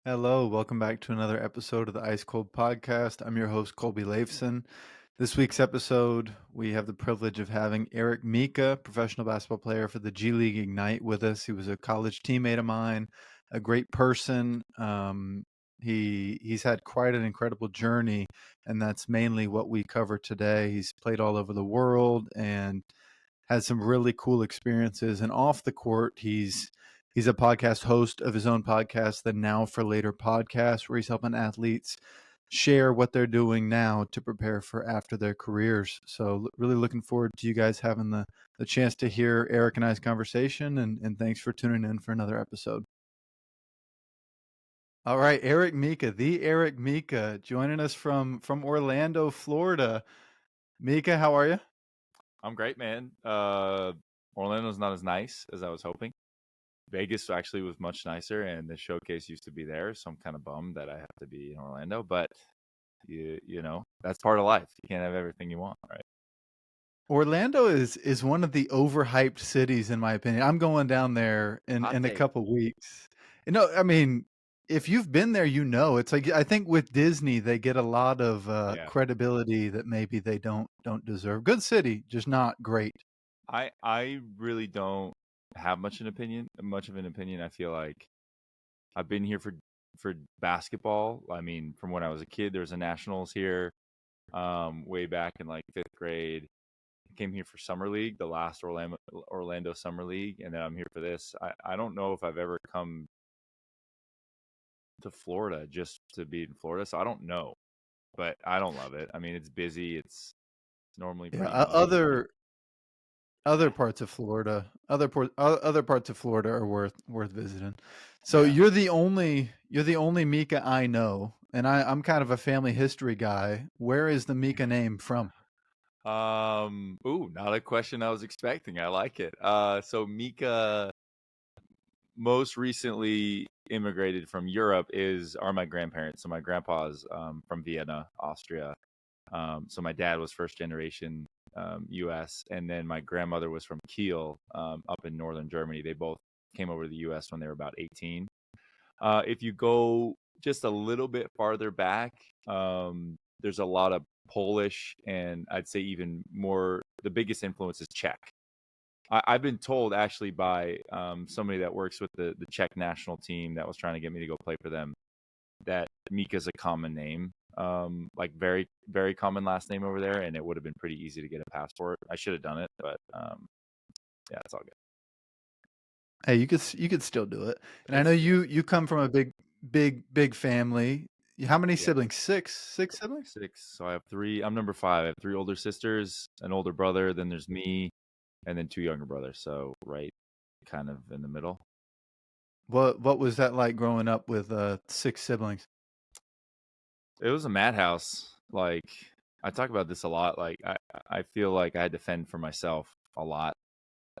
Hello, welcome back to another episode of the Ice Colb Podcast. I'm your host, Colby Leifson. This week's episode, we have the privilege of having Mika, professional basketball player for the G League Ignite, with us. He was a college teammate of mine, a great person. He's had quite an incredible journey, and that's mainly what we cover today. He's played all over the world and had some really cool experiences. And off the court, he's a podcast host of his own podcast, the Now for Later podcast, where he's helping athletes share what they're doing now to prepare for after their careers. So really looking forward to you guys having the chance to hear Eric and I's conversation, and thanks for tuning in for another episode. All right, the Eric Mika, joining us from Orlando, Florida. Mika, how are you? I'm great, man. Orlando's not as nice as I was hoping. Vegas actually was much nicer, and the showcase used to be there, so I'm kind of bummed that I have to be in Orlando. But you know, that's part of life. You can't have everything you want, right? Orlando is one of the overhyped cities, in my opinion. I'm going down there Hot in a take. couple weeks. I mean, if you've been there, it's like I think with Disney they get a lot of Yeah, credibility that maybe they don't deserve. Good city, just not great. I really don't have much of an opinion. I feel like I've been here for basketball. I mean, from when I was a kid, there was a nationals here, way back in like fifth grade. Came here for summer league, the last Orlando summer league, and then I'm here for this. I don't know if I've ever come to Florida just to be in Florida, so I don't know, but I don't love it. I mean, it's busy. It's normally Yeah, pretty muggy. other parts of Florida, other parts of Florida are worth visiting. So Yeah. you're the only Mika I know, and I'm kind of a family history guy. Where is the Mika name from? Ooh, not a question I was expecting. I like it. So Mika most recently immigrated from Europe are my grandparents. So my grandpa's from Vienna, Austria. So my dad was first generation U.S. and then my grandmother was from Kiel, up in northern Germany. They both came over to the U.S. when they were about 18. If you go just a little bit farther back, there's a lot of Polish, and I'd say even more. The biggest influence is Czech. I've been told actually by somebody that works with the Czech national team that was trying to get me to go play for them that Mika's a common name, like very very common last name over there, and it would have been pretty easy to get a passport. I should have done it, but yeah, it's all good. Hey, you could still do it. And I know It's yeah, you come from a big family. How many yeah, siblings? Six siblings? six. So I have three. I'm number five. I have three older sisters, an older brother. Then there's me, and then two younger brothers. So right, kind of in the middle. What was that like growing up with six siblings? It was a madhouse. Like I talk about this a lot. Like I feel like I had to fend for myself a lot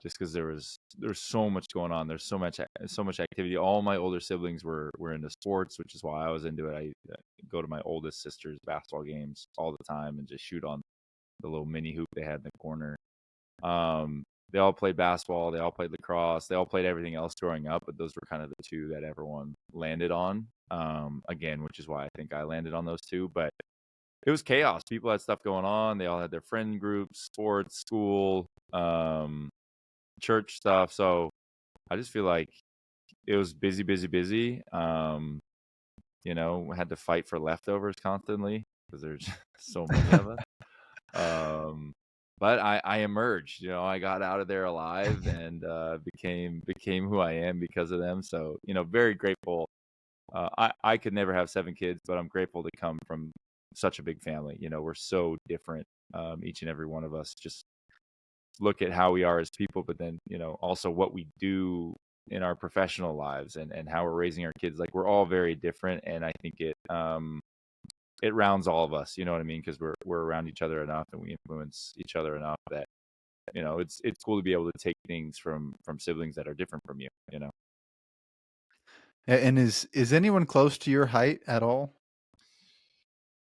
just because there's so much going on. There's so much activity. All my older siblings were into sports, which is why I was into it. I go to my oldest sister's basketball games all the time and just shoot on the little mini hoop they had in the corner. They all played basketball. They all played lacrosse. They all played everything else growing up, but those were kind of the two that everyone landed on. Again, which is why I think I landed on those two. But it was chaos. People had stuff going on. They all had their friend groups, sports, school, church stuff. So I just feel like it was busy, busy, busy. Had to fight for leftovers constantly because there's so many of us. But I emerged. I got out of there alive and became who I am because of them. So very grateful. I could never have seven kids, but I'm grateful to come from such a big family. We're so different, each and every one of us. Just look at how we are as people, but then also what we do in our professional lives and how we're raising our kids. Like we're all very different, and I think it rounds all of us. You know what I mean? Because we're around each other enough and we influence each other enough that it's cool to be able to take things from siblings that are different from you. And is anyone close to your height at all?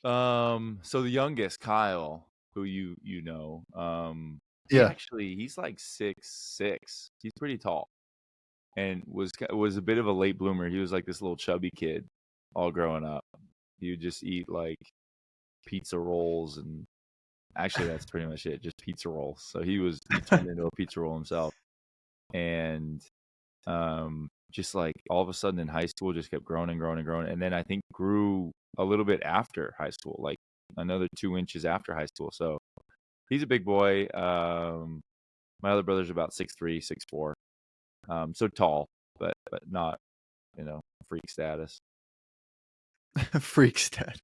So the youngest, Kyle, who Yeah. he's like 6'6". He's pretty tall, and was a bit of a late bloomer. He was like this little chubby kid, all growing up. He would just eat like pizza rolls, and actually that's pretty much it, just pizza rolls. So he turned into a pizza roll himself. And just like all of a sudden in high school just kept growing and growing and growing, and then I think grew a little bit after high school, like another 2 inches after high school. So he's a big boy. My other brother's about 6'3", 6'4", so tall, but not, freak status. Freak status.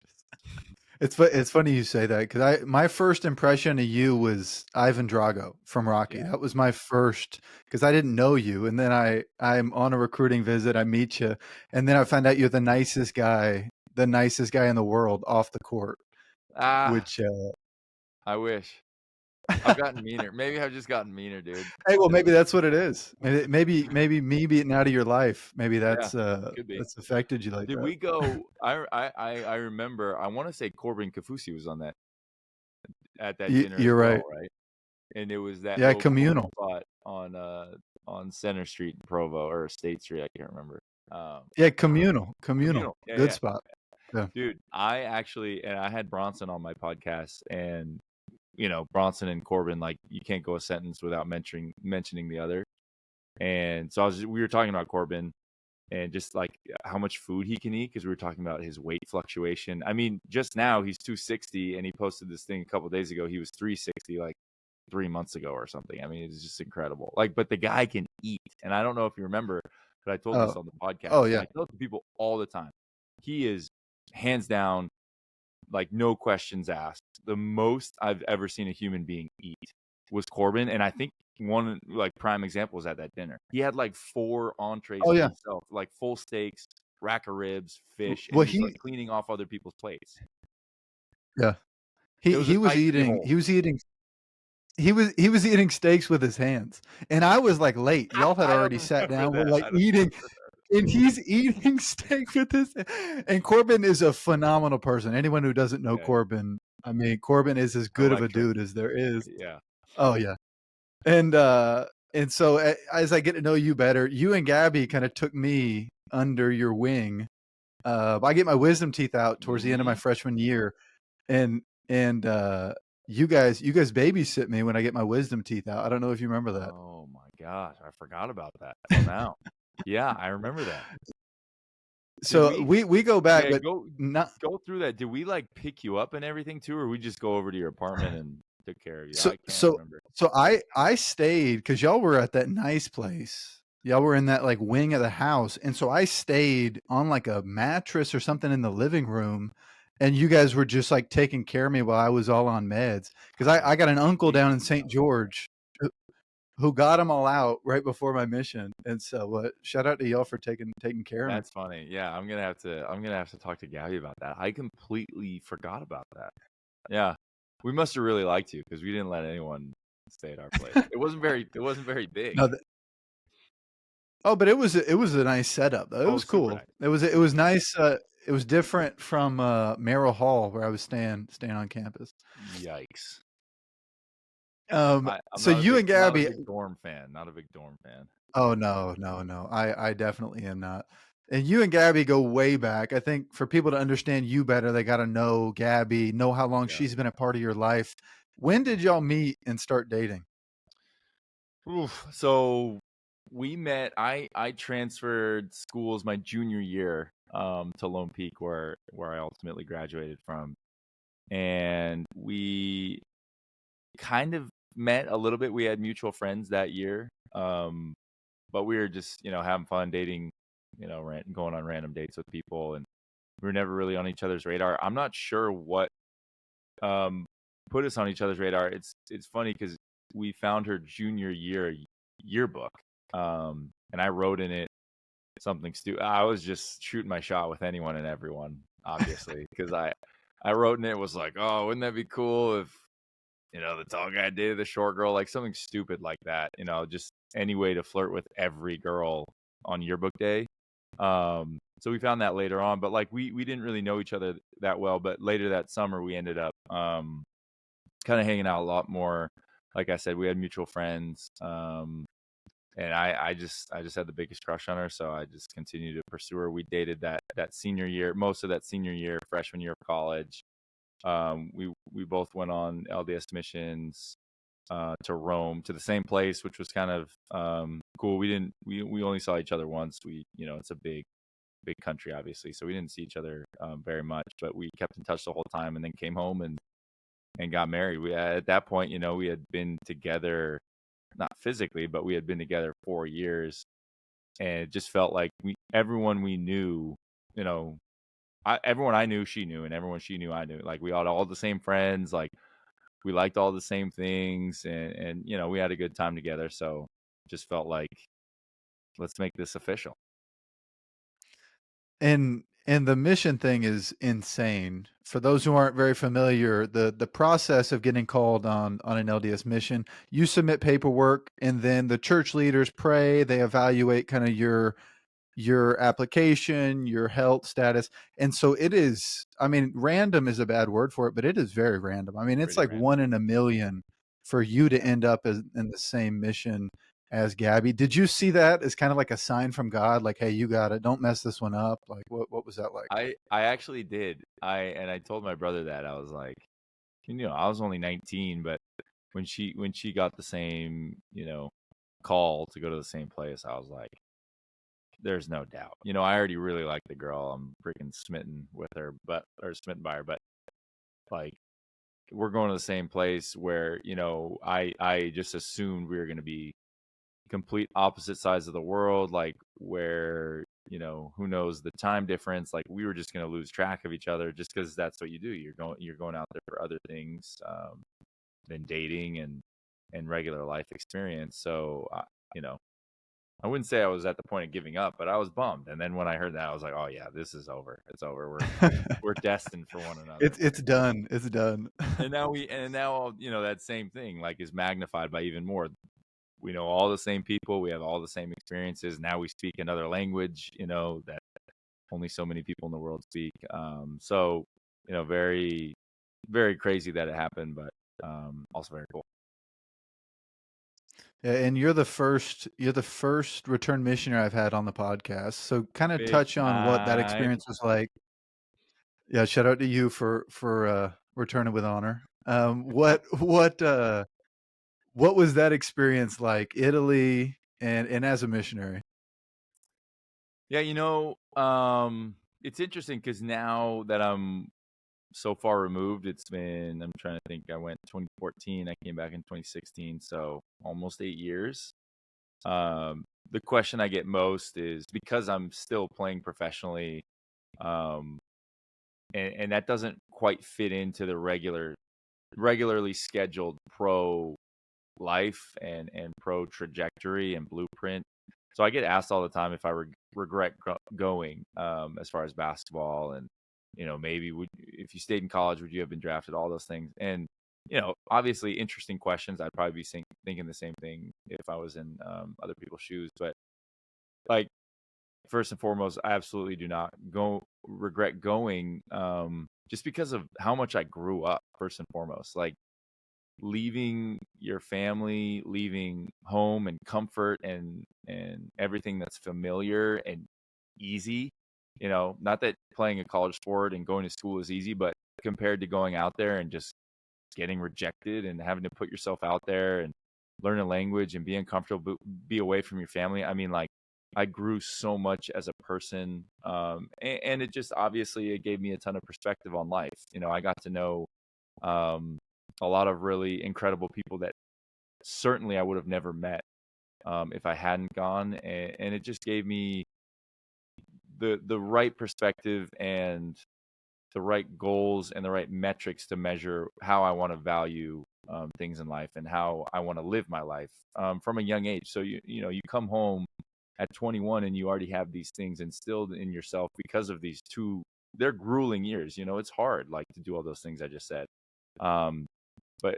It's funny you say that, because my first impression of you was Ivan Drago from Rocky. Yeah. That was my first, because I didn't know you, and then I'm on a recruiting visit. I meet you, and then I find out you're the nicest guy in the world off the court. Which I wish. I've gotten meaner. Maybe I've just gotten meaner, dude. hey, well, maybe that's what it is. Maybe me being out of your life, maybe Yeah, that's could be. that's affected you like Did that. we go? I remember. I want to say Corbin Kafusi was on at that dinner as You're well, right. right? And it was that Yeah, little communal. spot on Center Street in Provo, or State Street. I can't remember. Yeah, communal. Yeah, Good yeah. spot. Yeah. Dude, I had Bronson on my podcast, and Bronson and Corbin, like, you can't go a sentence without mentioning the other. And so we were talking about Corbin and just like how much food he can eat, because we were talking about his weight fluctuation. I mean, just now he's 260, and he posted this thing a couple days ago. He was 360 like 3 months ago or something. I mean, it's just incredible. Like, but the guy can eat, and I don't know if you remember, but I told this on the podcast. Oh, yeah. I tell it to people all the time. He is hands down, like, no questions asked, the most I've ever seen a human being eat was Corbin. And I think one, like, prime example was at that dinner. He had like 4 entrees Oh, for yeah. himself, like full steaks, rack of ribs, fish, and Well, he's like cleaning off other people's plates. Yeah. It was He was eating steaks with his hands. And I was like late. Y'all had I already don't sat down. remember We're like that. eating, and he's eating steak with his. And Corbin is a phenomenal person. Anyone who doesn't know Yeah. Corbin, I mean, Corbin is as good of a Electric. dude as there is. Yeah. Oh, yeah. And so as I get to know you better, you and Gabby kind of took me under your wing. I get my wisdom teeth out towards the end of my freshman year, and you guys babysit me when I get my wisdom teeth out. I don't know if you remember that. Oh my gosh, I forgot about that till now. Yeah, I remember that. So we go back, but go through that. Did we like pick you up and everything too, or we just go over to your apartment and took care of you? I can't remember. So I stayed because y'all were at that nice place. Y'all were in that like wing of the house, and so I stayed on like a mattress or something in the living room, and you guys were just like taking care of me while I was all on meds, because I got an uncle down in St. George who got them all out right before my mission. And so shout out to y'all for taking care of me. That's funny. Yeah, I'm gonna have to talk to Gabby about that. I completely forgot about that. Yeah, we must have really liked you, because we didn't let anyone stay at our place. It wasn't very big. No, but it was a nice setup though. It was cool. Nice. It was nice. It was different from Merrill Hall, where I was staying on campus. Yikes. So you and Gabby, not a big dorm fan. Oh no. I definitely am not. And you and Gabby go way back. I think for people to understand you better, they got to know Gabby, know how long she's been a part of your life. When did y'all meet and start dating? Oof. So we met. I transferred schools my junior year to Lone Peak, where I ultimately graduated from, and we kind of met a little bit. We had mutual friends that year, but we were just having fun dating, going on random dates with people, and we were never really on each other's radar. I'm not sure what put us on each other's radar. It's funny because we found her junior year yearbook, and I wrote in it something stupid. I was just shooting my shot with anyone and everyone, obviously, because I wrote in it, was like, oh, wouldn't that be cool if the tall guy dated the short girl, like something stupid like that, just any way to flirt with every girl on yearbook day. So we found that later on, but like we didn't really know each other that well. But later that summer, we ended up kind of hanging out a lot more. Like I said, we had mutual friends. and I just had the biggest crush on her, so I just continued to pursue her. We dated that senior year, most of that senior year, freshman year of college. We both went on LDS missions to Rome, to the same place, which was kind of cool. We only saw each other once. It's a big country, obviously, so we didn't see each other very much, but we kept in touch the whole time, and then came home and got married. We At that point, we had been together, not physically, but we had been together 4 years, and it just felt like everyone we knew, everyone I knew, she knew, and everyone she knew, I knew. Like, we had all the same friends, like we liked all the same things, and we had a good time together. So just felt like, let's make this official. And the mission thing is insane. For those who aren't very familiar, the process of getting called on an LDS mission, you submit paperwork, and then the church leaders pray, they evaluate kind of your application, your health status. And so it is, I mean, random is a bad word for it, but it is very random. I mean, it's Pretty like random. 1 in a million for you to Yeah. end up in the same mission as Gabby. Did you see that as kind of like a sign from God? Like, hey, you got it. Don't mess this one up. Like, what was that like? I actually did. I told my brother that. I was like, I was only 19, but when she got the same, call to go to the same place, I was like, there's no doubt. I already really like the girl. I'm freaking smitten with her, or smitten by her, but like, we're going to the same place where, I just assumed we were going to be complete opposite sides of the world, like, where, who knows the time difference, like, we were just going to lose track of each other, just because that's what you do. You're going out there for other things than dating and regular life experience. So I wouldn't say I was at the point of giving up, but I was bummed. And then when I heard that, I was like, oh yeah, this is over. It's over. We're destined for one another. It's done. It's done. And now that same thing, like, is magnified by even more. We know all the same people. We have all the same experiences. Now we speak another language, that only so many people in the world speak. So, very, very crazy that it happened, but also very cool. Yeah, and you're the first return missionary I've had on the podcast. So kind of Big touch on what that time. experience was like. Yeah, shout out to you for returning with honor. What was that experience like, Italy and as a missionary? Yeah, it's interesting because now that I'm so far removed, I'm trying to think, I went 2014, I came back in 2016, so almost 8 years. The question I get most is, because I'm still playing professionally, um, and that doesn't quite fit into the regularly scheduled pro life and pro trajectory and blueprint. So I get asked all the time if I regret going, as far as basketball, and maybe if you stayed in college, would you have been drafted? All those things, and obviously interesting questions. I'd probably be thinking the same thing if I was in other people's shoes. But, like, first and foremost, I absolutely do not regret going, just because of how much I grew up. First and foremost, like, leaving your family, leaving home and comfort and everything that's familiar and easy. Not that playing a college sport and going to school is easy, but compared to going out there and just getting rejected and having to put yourself out there and learn a language and be uncomfortable, be away from your family. I mean, like, I grew so much as a person, and it just, obviously, it gave me a ton of perspective on life. I got to know um, a lot of really incredible people that certainly I would have never met if I hadn't gone, and it just gave me the right perspective and the right goals and the right metrics to measure how I want to value things in life and how I want to live my life from a young age. So you come home at 21 and you already have these things instilled in yourself because of these they're grueling years. It's hard, like, to do all those things I just said. Um, but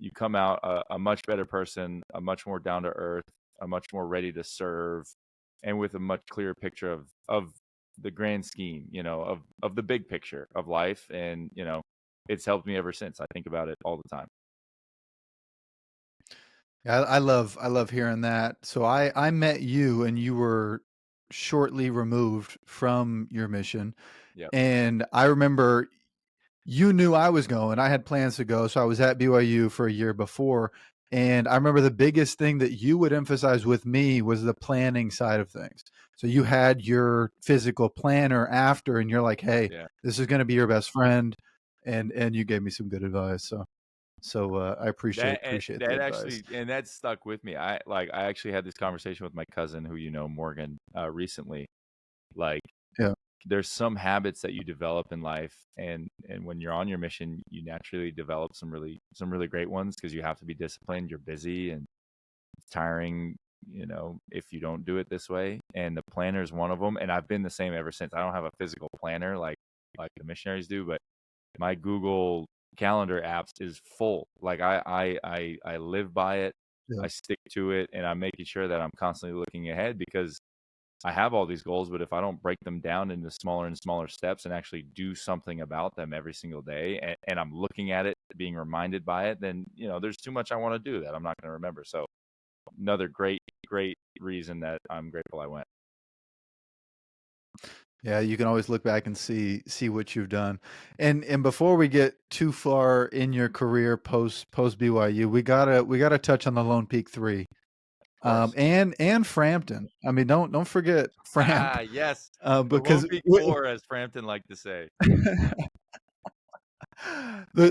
you come out a much better person, a much more down to earth, a much more ready to serve, and with a much clearer picture of the grand scheme, of the big picture of life. And it's helped me ever since. I think about it all the time. Yeah, I love hearing that. So I met you, and you were shortly removed from your mission, Yep. and I remember you knew I was going. I had plans to go, so I was at BYU for a year before, and I remember the biggest thing that you would emphasize with me was the planning side of things. So you had your physical planner after, and you're like, "Hey, Yeah. this is going to be your best friend," and you gave me some good advice. So I appreciate the That advice. actually, and that stuck with me. I actually had this conversation with my cousin, who Morgan, recently. Like, Yeah, there's some habits that you develop in life, and when you're on your mission, you naturally develop some really great ones because you have to be disciplined. You're busy and it's tiring, if you don't do it this way. And the planner is one of them. And I've been the same ever since. I don't have a physical planner like the missionaries do, but my Google Calendar apps is full. Like I live by it. yeah. I stick to it, and I'm making sure that I'm constantly looking ahead because I have all these goals, but if I don't break them down into smaller and smaller steps and actually do something about them every single day, and I'm looking at it, being reminded by it, then there's too much I want to do that I'm not going to remember. So another great reason that I'm grateful I went. Yeah, you can always look back and see what you've done. And before we get too far in your career post BYU, we gotta touch on the Lone Peak 3. Of course. And Frampton. I mean, don't forget Framp. Yes. The Lone Because Peak Four, as Frampton liked to say.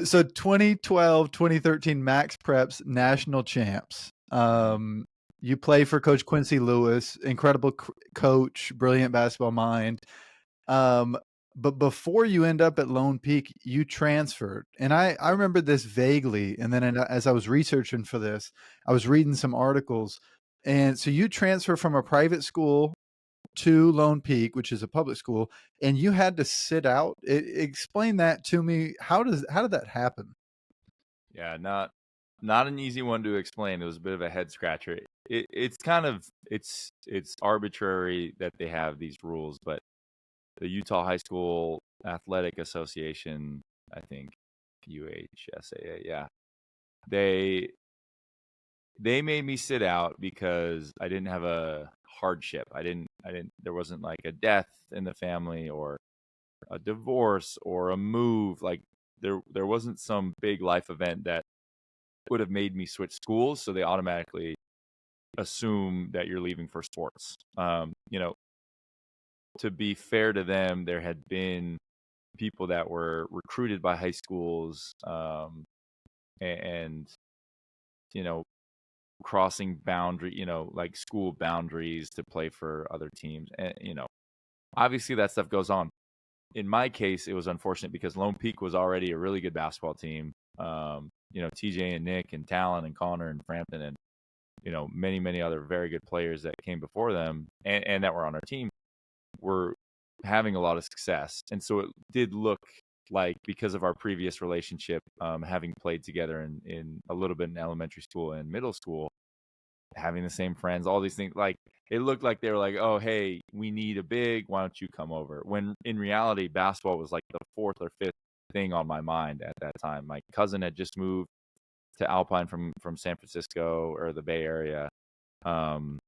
so 2012, 2013 Max Preps national champs. Mhm. You play for Coach Quincy Lewis, incredible coach, brilliant basketball mind. Um, but before you end up at Lone Peak, you transferred. And I Yep. remember this vaguely. And then as I was researching for this, I was reading some articles. And so you transfer from a private school to Lone Peak, which is a public school, and you had to sit out. Explain that to me. How did that happen? Yeah, not an easy one to explain. It was a bit of a head scratcher. It's kind of it's arbitrary that they have these rules, but the Utah High School Athletic Association, I think, UHSAA, yeah, they they made me sit out because I didn't have a hardship. I didn't. There wasn't like a death in the family or a divorce or a move. Like there wasn't some big life event that would have made me switch schools. So they automatically assume that you're leaving for sports. To be fair to them, there had been people that were recruited by high schools, and you know crossing boundary, like school boundaries to play for other teams, and obviously that stuff goes on. In my case, it was unfortunate because Lone Peak was already a really good basketball team. TJ and Nick and Talon and Connor and Frampton and many other very good players that came before them and that were on our team were having a lot of success. And so it did look like, because of our previous relationship, having played together in a little bit in elementary school and middle school, having the same friends, all these things, like it looked like they were like, oh, hey, we need a big, why don't you come over? When in reality, basketball was like the fourth or fifth thing on my mind at that time. My cousin had just moved to Alpine from San Francisco or the Bay Area. Um,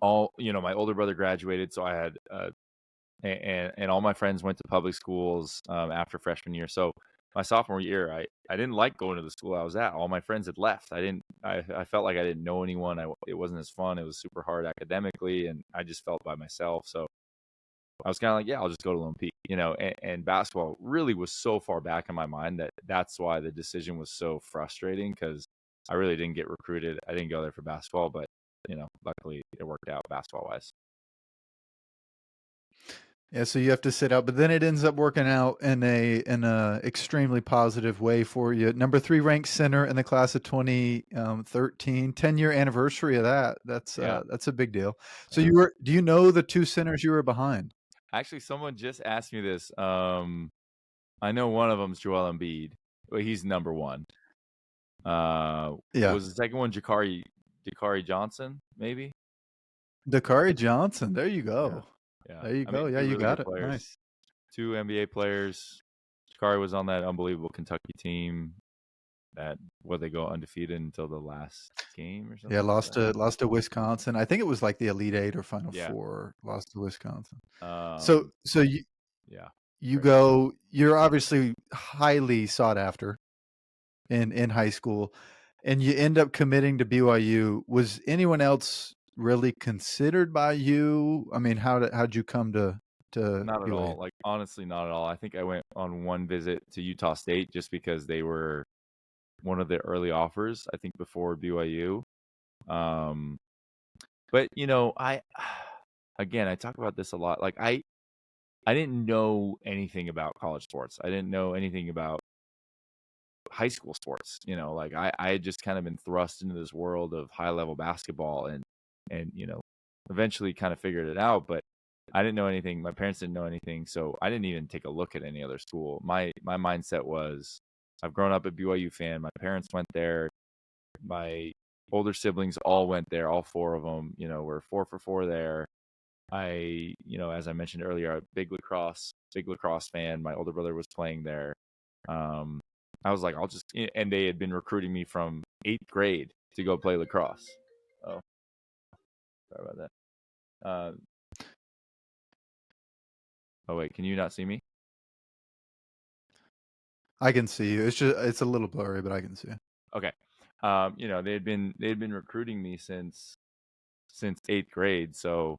my older brother graduated, so I had and all my friends went to public schools after freshman year. So my sophomore year, I didn't like going to the school I was at. All my friends had left. I felt like I didn't know anyone. It wasn't as fun. It was super hard academically, and I just felt by myself. So I was kind of like, yeah, I'll just go to Lone Peak, and basketball really was so far back in my mind that's why the decision was so frustrating, because I really didn't get recruited. I didn't go there for basketball, but luckily it worked out basketball wise. Yeah, so you have to sit out, but then it ends up working out in a extremely positive way for you. Number 3 ranked center in the class of 2013, 10-year anniversary of that. Yeah. That's a big deal. So Yeah. do you know the 2 centers you were behind? Actually, someone just asked me this. I know one of them's Joel Embiid, but he's number one. Yeah, Was the second one Jakari Johnson? Maybe. Dakari Johnson. There you Yeah, go. yeah. There you I mean, go. Yeah, two you really got good it. players, Nice. two NBA players. Jakari was on that unbelievable Kentucky team. that what they go undefeated until the last game or Yeah, something like lost to Wisconsin. I think it was like the Elite Eight or Final that. Four. Lost to Wisconsin. Yeah. So Yeah. you Crazy. go. You're obviously highly sought after in high school, and you end up committing to BYU. Was anyone else really considered by you? I mean, how'd you come to Not at BYU? all. Like, honestly, not at all. I think I went on one visit to Utah State just because they were one of the early offers, I think, before BYU. But again, I talk about this a lot. Like, I didn't know anything about college sports. I didn't know anything about high school sports. Like I had just kind of been thrust into this world of high level basketball and eventually kind of figured it out. But I didn't know anything. My parents didn't know anything, so I didn't even take a look at any other school. My mindset was, I've grown up a BYU fan. My parents went there. My older siblings all went there. All four of them. Were 4 for 4 there. As I mentioned earlier, a big lacrosse fan. My older brother was playing there. I was like, and they had been recruiting me from 8th grade to go play lacrosse. Oh, sorry about that. Oh wait, can you not see me? I can see you. It's a little blurry, but I can see. Okay. They had been recruiting me since 8th grade, so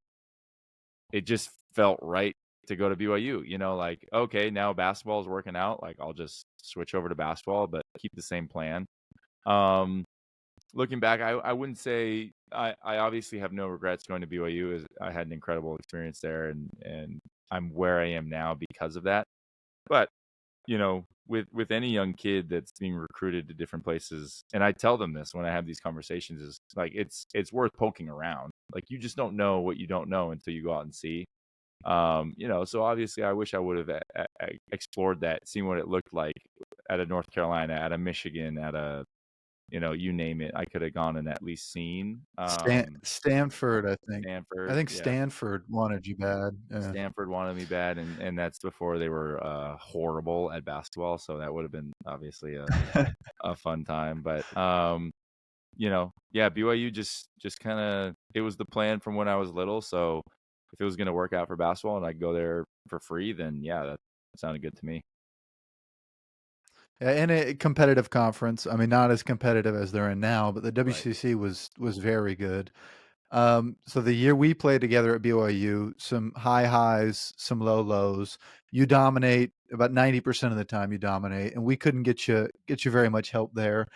it just felt right to go to BYU. Like, okay, now basketball is working out. Like, I'll just switch over to basketball, but keep the same plan. Looking back, I wouldn't say I obviously have no regrets going to BYU. I had an incredible experience there, and I'm where I am now because of that. But with any young kid that's being recruited to different places, and I tell them this when I have these conversations, is like it's worth poking around. Like, you just don't know what you don't know until you go out and see. So obviously I wish I would have explored that, seen what it looked like at a North Carolina, at a Michigan, at a you name it. I could have gone and at least seen. Stanford, I think. I Stanford, think yeah. Stanford wanted you bad. Yeah. Stanford wanted me bad, and that's before they were horrible at basketball. So that would have been obviously a fun time. But yeah, BYU just kind of, it was the plan from when I was little. So if it was going to work out for basketball and I could go there for free, then yeah, that sounded good to me. Yeah, in a competitive conference. I mean, not as competitive as they're in now, but the Right. WCC was very good. So the year we played together at BYU, some high highs, some low lows. You dominate about 90% of the time. You dominate, and we couldn't get you very much help there.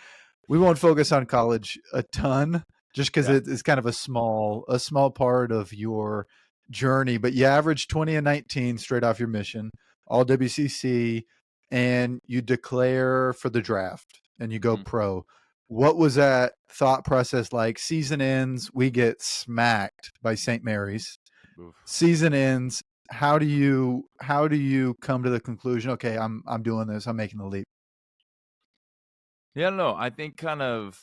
We won't focus on college a ton, just because Yeah. it's kind of a small part of your journey. But you averaged 20 and 19 straight off your mission, all WCC, and you declare for the draft and you go Mhm. pro. What was that thought process like? Season ends, we get smacked by St. Mary's. Oof. Season ends. How do you come to the conclusion? Okay, I'm doing this. I'm making the leap. Yeah, I don't know. I think kind of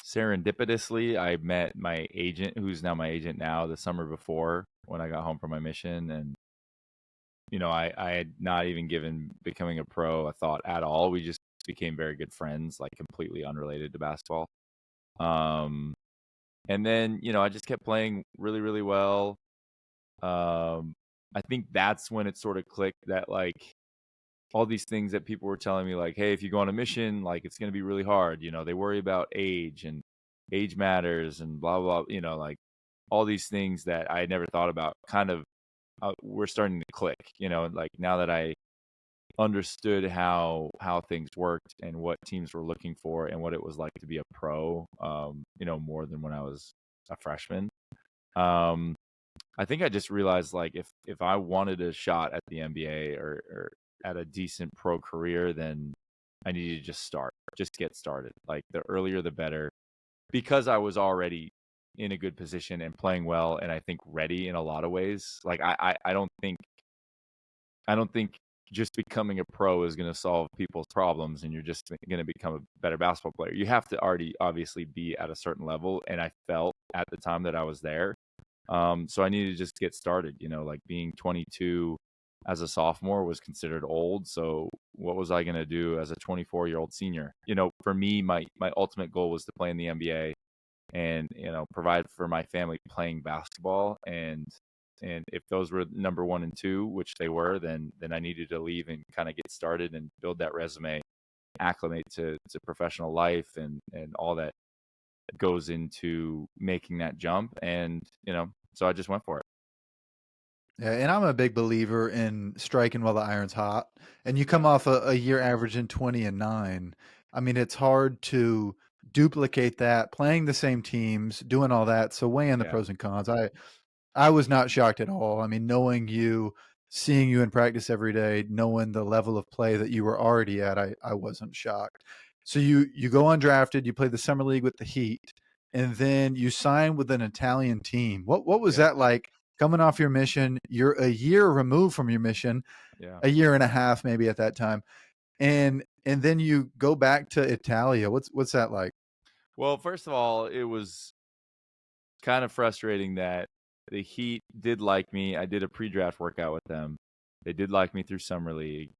serendipitously, I met my agent, who's now my agent now, the summer before when I got home from my mission. And, I had not even given becoming a pro a thought at all. We just became very good friends, like completely unrelated to basketball. And then, I just kept playing really, really well. I think that's when it sort of clicked that, like, all these things that people were telling me, like, hey, if you go on a mission, like, it's going to be really hard. They worry about age and age matters and blah, blah, like all these things that I had never thought about kind of we're starting to click, like now that I understood how things worked and what teams were looking for and what it was like to be a pro, more than when I was a freshman. I think I just realized, like, if I wanted a shot at the NBA or at a decent pro career, then I needed to just get started. Like, the earlier the better, because I was already in a good position and playing well, and I think ready in a lot of ways. Like, I don't think just becoming a pro is going to solve people's problems and you're just going to become a better basketball player. You have to already obviously be at a certain level, and I felt at the time that I was there. So I needed to just get started, like being 22, as a sophomore was considered old. So what was I going to do as a 24-year-old senior? For me, my ultimate goal was to play in the NBA and, provide for my family playing basketball. And if those were number 1 and 2, which they were, then I needed to leave and kind of get started and build that resume, acclimate to professional life and all that goes into making that jump. And, so I just went for it. Yeah, and I'm a big believer in striking while the iron's hot. And you come Yeah. off a year averaging 20-9. I mean, it's hard to duplicate that, playing the same teams, doing all that. So weighing the Yeah. pros and cons. I was not shocked at all. I mean, knowing you, seeing you in practice every day, knowing the level of play that you were already at, I wasn't shocked. So you go undrafted, you play the summer league with the Heat, and then you sign with an Italian team. What was Yeah. that like coming off your mission? You're a year removed from your mission, Yeah. a year and a half maybe at that time. And then you go back to Italia. What's that like? Well, first of all, it was kind of frustrating that the Heat did like me. I did a pre-draft workout with them. They did like me through summer league.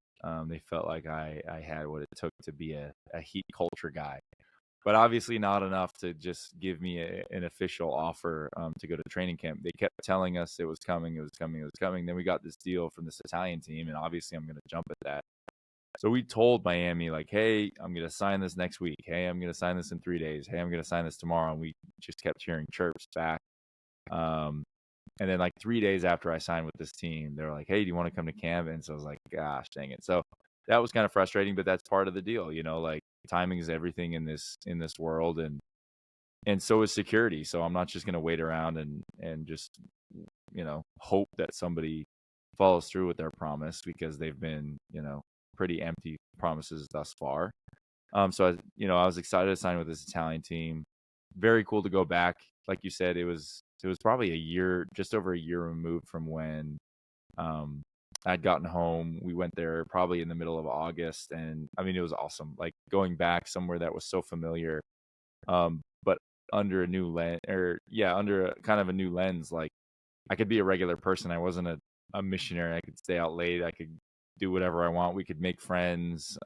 They felt like I had what it took to be a Heat culture guy, but obviously not enough to just give me an official offer to go to training camp. They kept telling us it was coming, it was coming, it was coming. Then we got this deal from this Italian team, and obviously I'm going to jump at that. So we told Miami, like, hey, I'm going to sign this next week. Hey, I'm going to sign this in 3 days. Hey, I'm going to sign this tomorrow. And we just kept hearing chirps back. Um, and then like 3 days after I signed with this team, they were like, hey, do you want to come to camp? And so I was like, gosh, dang it. So that was kind of frustrating, but that's part of the deal. Like timing is everything in this world. And so is security. So I'm not just going to wait around and just, hope that somebody follows through with their promise, because they've been, pretty empty promises thus far. So I was excited to sign with this Italian team. Very cool to go back. Like you said, it was probably a year, just over a year removed from when I'd gotten home. We went there probably in the middle of August, and I mean, it was awesome. Like going back somewhere that was so familiar, but under a new lens, under kind of a new lens. Like I could be a regular person. I wasn't a missionary. I could stay out late. I could do whatever I want. We could make friends.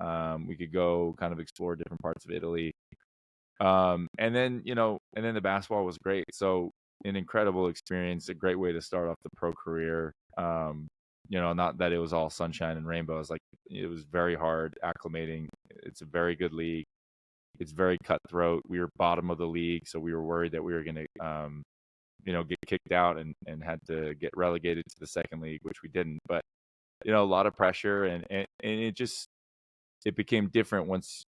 We could go kind of explore different parts of Italy. And then the basketball was great. So an incredible experience, a great way to start off the pro career. Not that it was all sunshine and rainbows. Like it was very hard acclimating. It's a very good league. It's very cutthroat. We were bottom of the league, so we were worried that we were going to, get kicked out and had to get relegated to the second league, which we didn't. But a lot of pressure, and it became different once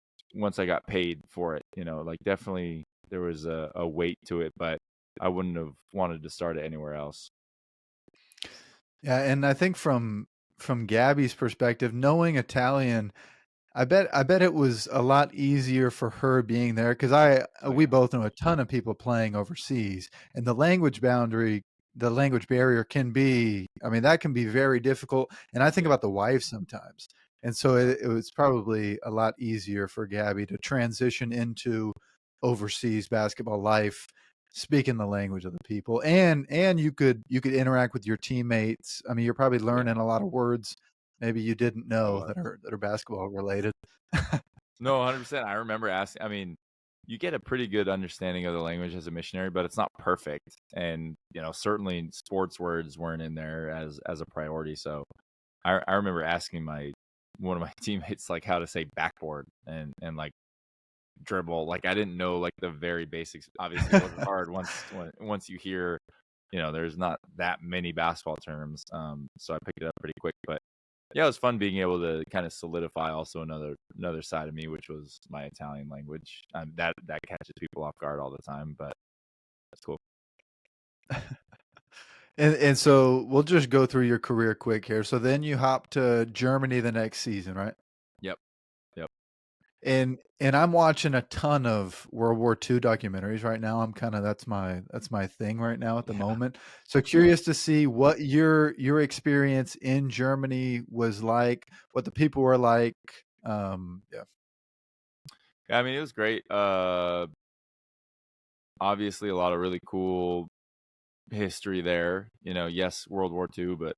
I got paid for it. Like definitely there was a weight to it, but I wouldn't have wanted to start it anywhere else. Yeah, and I think from Gabby's perspective, knowing Italian, I bet it was a lot easier for her being there, because Oh we yeah. both know a ton of people playing overseas, and the language barrier can be, I mean, that can be very difficult. And I think Yeah. about the wives sometimes, and so Yeah. it was probably a lot easier for Gabby to transition into overseas basketball life, speaking the language of the people, and you could interact with your teammates. I mean, you're probably Yeah. learning a lot of words maybe you didn't I know was. that are basketball related. No, 100%. I remember asking. I mean, you get a pretty good understanding of the language as a missionary, but it's not perfect. And certainly sports words weren't in there as a priority. So I remember asking one of my teammates like how to say backboard and like dribble. Like I didn't know like the very basics. Obviously, it wasn't hard once you hear, there's not that many basketball terms. So I picked it up pretty quick. But yeah, it was fun being able to kind of solidify also another side of me, which was my Italian language. That catches people off guard all the time, but that's cool. And so we'll just go through your career quick here. So then you hop to Germany the next season, right? Yep. Yep. And I'm watching a ton of World War II documentaries right now. I'm kind of that's my thing right now at the Yeah. moment. So curious to see what your experience in Germany was like, what the people were like. Yeah. I mean, it was great. Obviously, a lot of really cool history there. Yes, World War II, but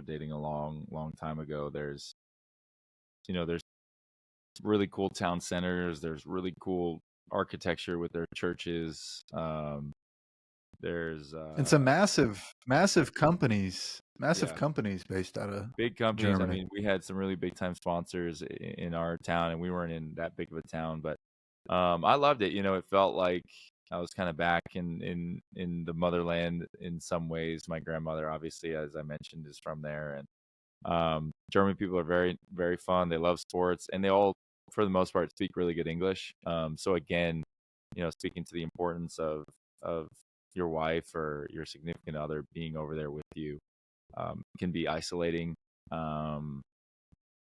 dating a long time ago. There's really cool town centers. There's really cool architecture with their churches. There's And some massive yeah, companies based out of big companies. I Germany. mean, we had some really big time sponsors in our town, and we weren't in that big of a town, but I loved it. It felt like I was kind of back in the motherland in some ways. My grandmother, obviously, as I mentioned, is from there, and German people are very, very fun. They love sports, and they all, for the most part, speak really good English. So again, speaking to the importance of your wife or your significant other being over there with you can be isolating.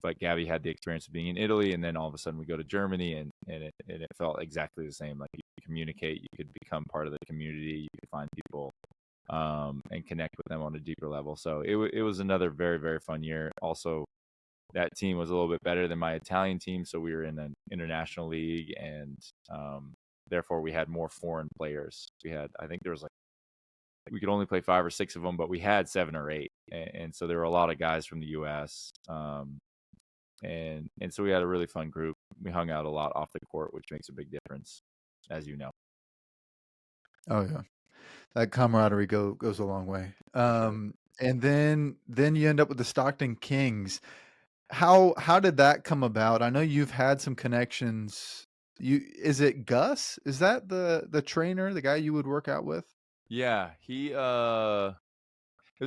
But Gabby had the experience of being in Italy, and then all of a sudden we go to Germany, and it felt exactly the same. Like, you could communicate, you could become part of the community, you could find people and connect with them on a deeper level. So it was another very, very fun year. Also, that team was a little bit better than my Italian team, so we were in an international league, and therefore we had more foreign players. I think there was like, we could only play 5 or 6 of them, but we had 7 or 8, and so there were a lot of guys from the U.S. And so we had a really fun group. We hung out a lot off the court, which makes a big difference, as you know. Oh yeah, that camaraderie goes a long way. For sure. And then you end up with the Stockton Kings. How did that come about? I know you've had some connections. Is it Gus? Is that the trainer, the guy you would work out with? Yeah, it was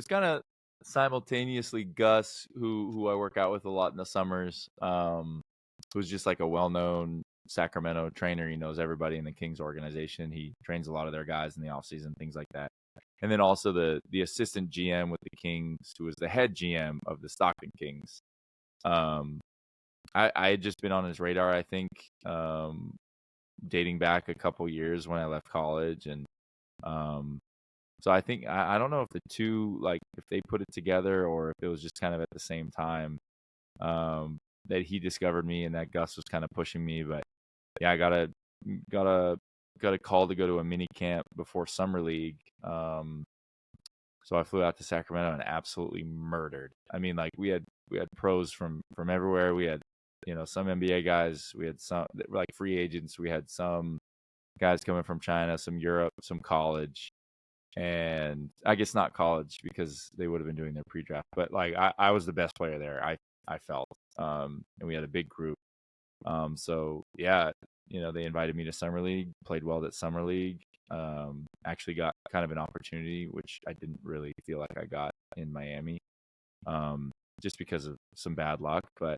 kind of simultaneously Gus, who I work out with a lot in the summers, who's just like a well-known Sacramento trainer. He knows everybody in the Kings organization. He trains a lot of their guys in the offseason, things like that. And then also the assistant GM with the Kings, who was the head GM of the Stockton Kings. I had just been on his radar, I think, dating back a couple years when I left college, and so I think I don't know if the two, like, if they put it together or if it was just kind of at the same time that he discovered me and that Gus was kind of pushing me. But yeah, I got a call to go to a mini camp before summer league. So I flew out to Sacramento and absolutely murdered. I mean, like, we had pros from everywhere. We had some NBA guys. We had some like free agents. We had some guys coming from China, some Europe, some college. And I guess not college because they would have been doing their pre-draft, but like I was the best player there. I felt, and we had a big group. So yeah, they invited me to summer league. Played well at summer league. Actually got kind of an opportunity, which I didn't really feel like I got in Miami, just because of some bad luck. But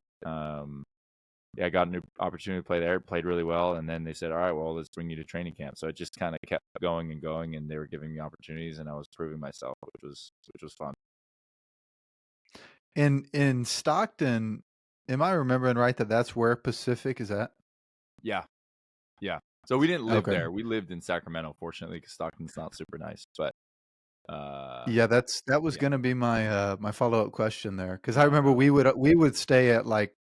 yeah, I got an opportunity to play there, played really well, and then they said, all right, well, let's bring you to training camp. So it just kind of kept going and going, and they were giving me opportunities, and I was proving myself, which was fun. In Stockton, am I remembering right that that's where Pacific is at? Yeah, yeah. So we didn't live Okay. there. We lived in Sacramento, fortunately, because Stockton's not super nice. But Yeah, that was yeah, gonna be my my follow-up question there, because I remember we would stay at, like,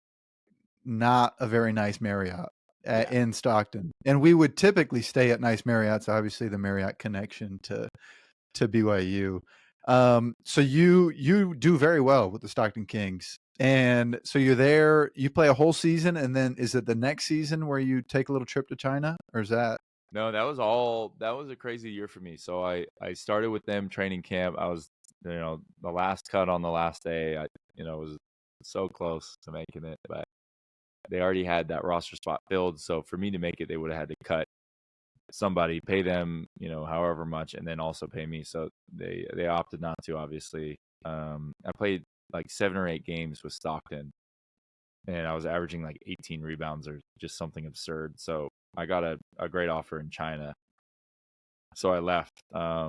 not a very nice Marriott yeah. in Stockton, and we would typically stay at nice Marriotts, obviously the Marriott connection to BYU. So you do very well with the Stockton Kings, and so you're there, you play a whole season, and then is it the next season where you take a little trip to China, or is that? No, that was a crazy year for me. So I started with them training camp. I was the last cut on the last day. I was so close to making it, but they already had that roster spot filled. So for me to make it, they would have had to cut somebody, pay them, however much, and then also pay me. So they opted not to, obviously. I played like 7 or 8 games with Stockton, and I was averaging like 18 rebounds or just something absurd. So I got a great offer in China. So I left. I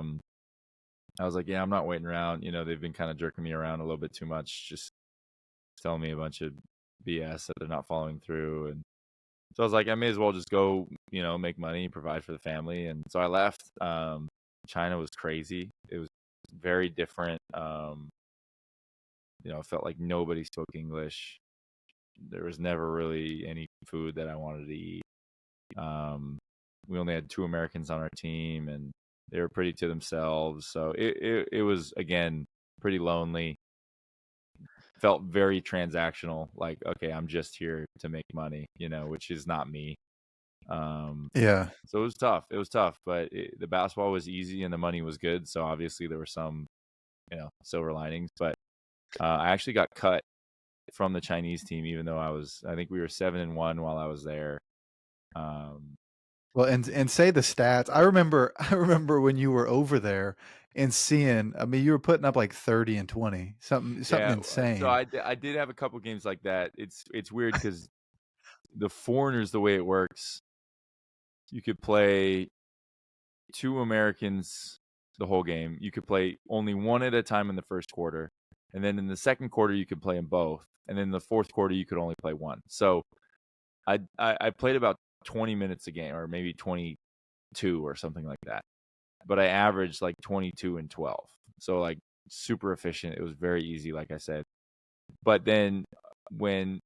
was like, yeah, I'm not waiting around. They've been kind of jerking me around a little bit too much, just telling me a bunch of BS that they're not following through. And so I was like, I may as well just go, make money, provide for the family. And so I left. China was crazy. It was very different. It felt like nobody spoke English. There was never really any food that I wanted to eat. We only had 2 Americans on our team, and They were pretty to themselves. So it was, again, pretty lonely. Felt very transactional. Like, okay, I'm just here to make money, which is not me. Yeah. So it was tough. It was tough, but the basketball was easy and the money was good. So obviously there were some, silver linings. But I actually got cut from the Chinese team, even though I think we were 7-1 while I was there. Well, and say the stats. I remember when you were over there and seeing. I mean, you were putting up like 30 and 20, something Yeah, so insane. I did have a couple games like that. It's weird because the foreigners, the way it works, you could play two Americans the whole game. You could play only one at a time in the first quarter, and then in the second quarter you could play them both, and then the fourth quarter you could only play one. So I played about 20 minutes a game, or maybe 22 or something like that. But I averaged like 22 and 12. So like super efficient. It was very easy, like I said. But then when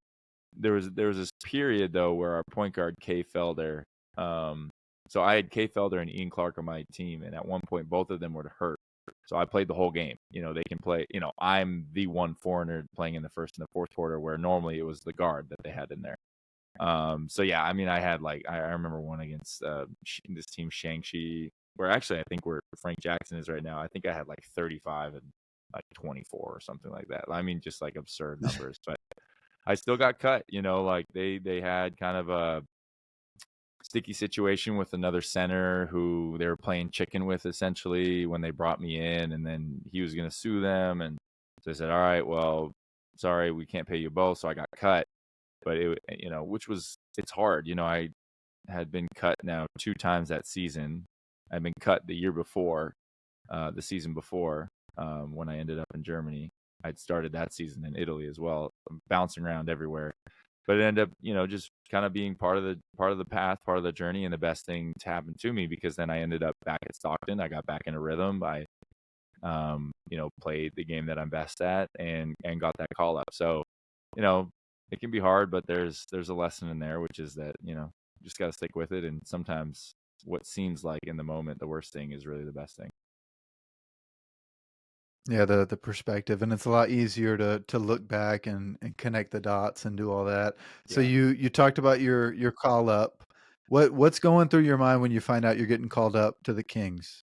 there was this period though where our point guard Kay Felder, so I had Kay Felder and Ian Clark on my team, and at one point both of them were hurt. So I played the whole game. They can play. I'm the one foreigner playing in the first and the fourth quarter, where normally it was the guard that they had in there. So yeah, I mean, I had like I remember one against this team Shangxi, where actually I think where Frank Jackson is right now. I think I had like 35 and like 24 or something like that. I mean, just like absurd numbers, but I still got cut. Like they had kind of a sticky situation with another center who they were playing chicken with essentially when they brought me in, and then he was going to sue them, and so I said, all right, well, sorry, we can't pay you both, so I got cut. But it's hard. I had been cut now 2 times that season. I'd been cut the year before, the season before, when I ended up in Germany. I'd started that season in Italy as well, bouncing around everywhere. But it ended up, just kind of being part of the path, part of the journey, and the best thing to happen to me, because then I ended up back at Stockton. I got back in a rhythm. I, played the game that I'm best at, and got that call up. So, it can be hard, but there's a lesson in there, which is that, you just got to stick with it. And sometimes what seems like in the moment the worst thing is really the best thing. Yeah, the perspective, and it's a lot easier to look back and connect the dots and do all that. So Yeah. you talked about your call up. What's going through your mind when you find out you're getting called up to the Kings?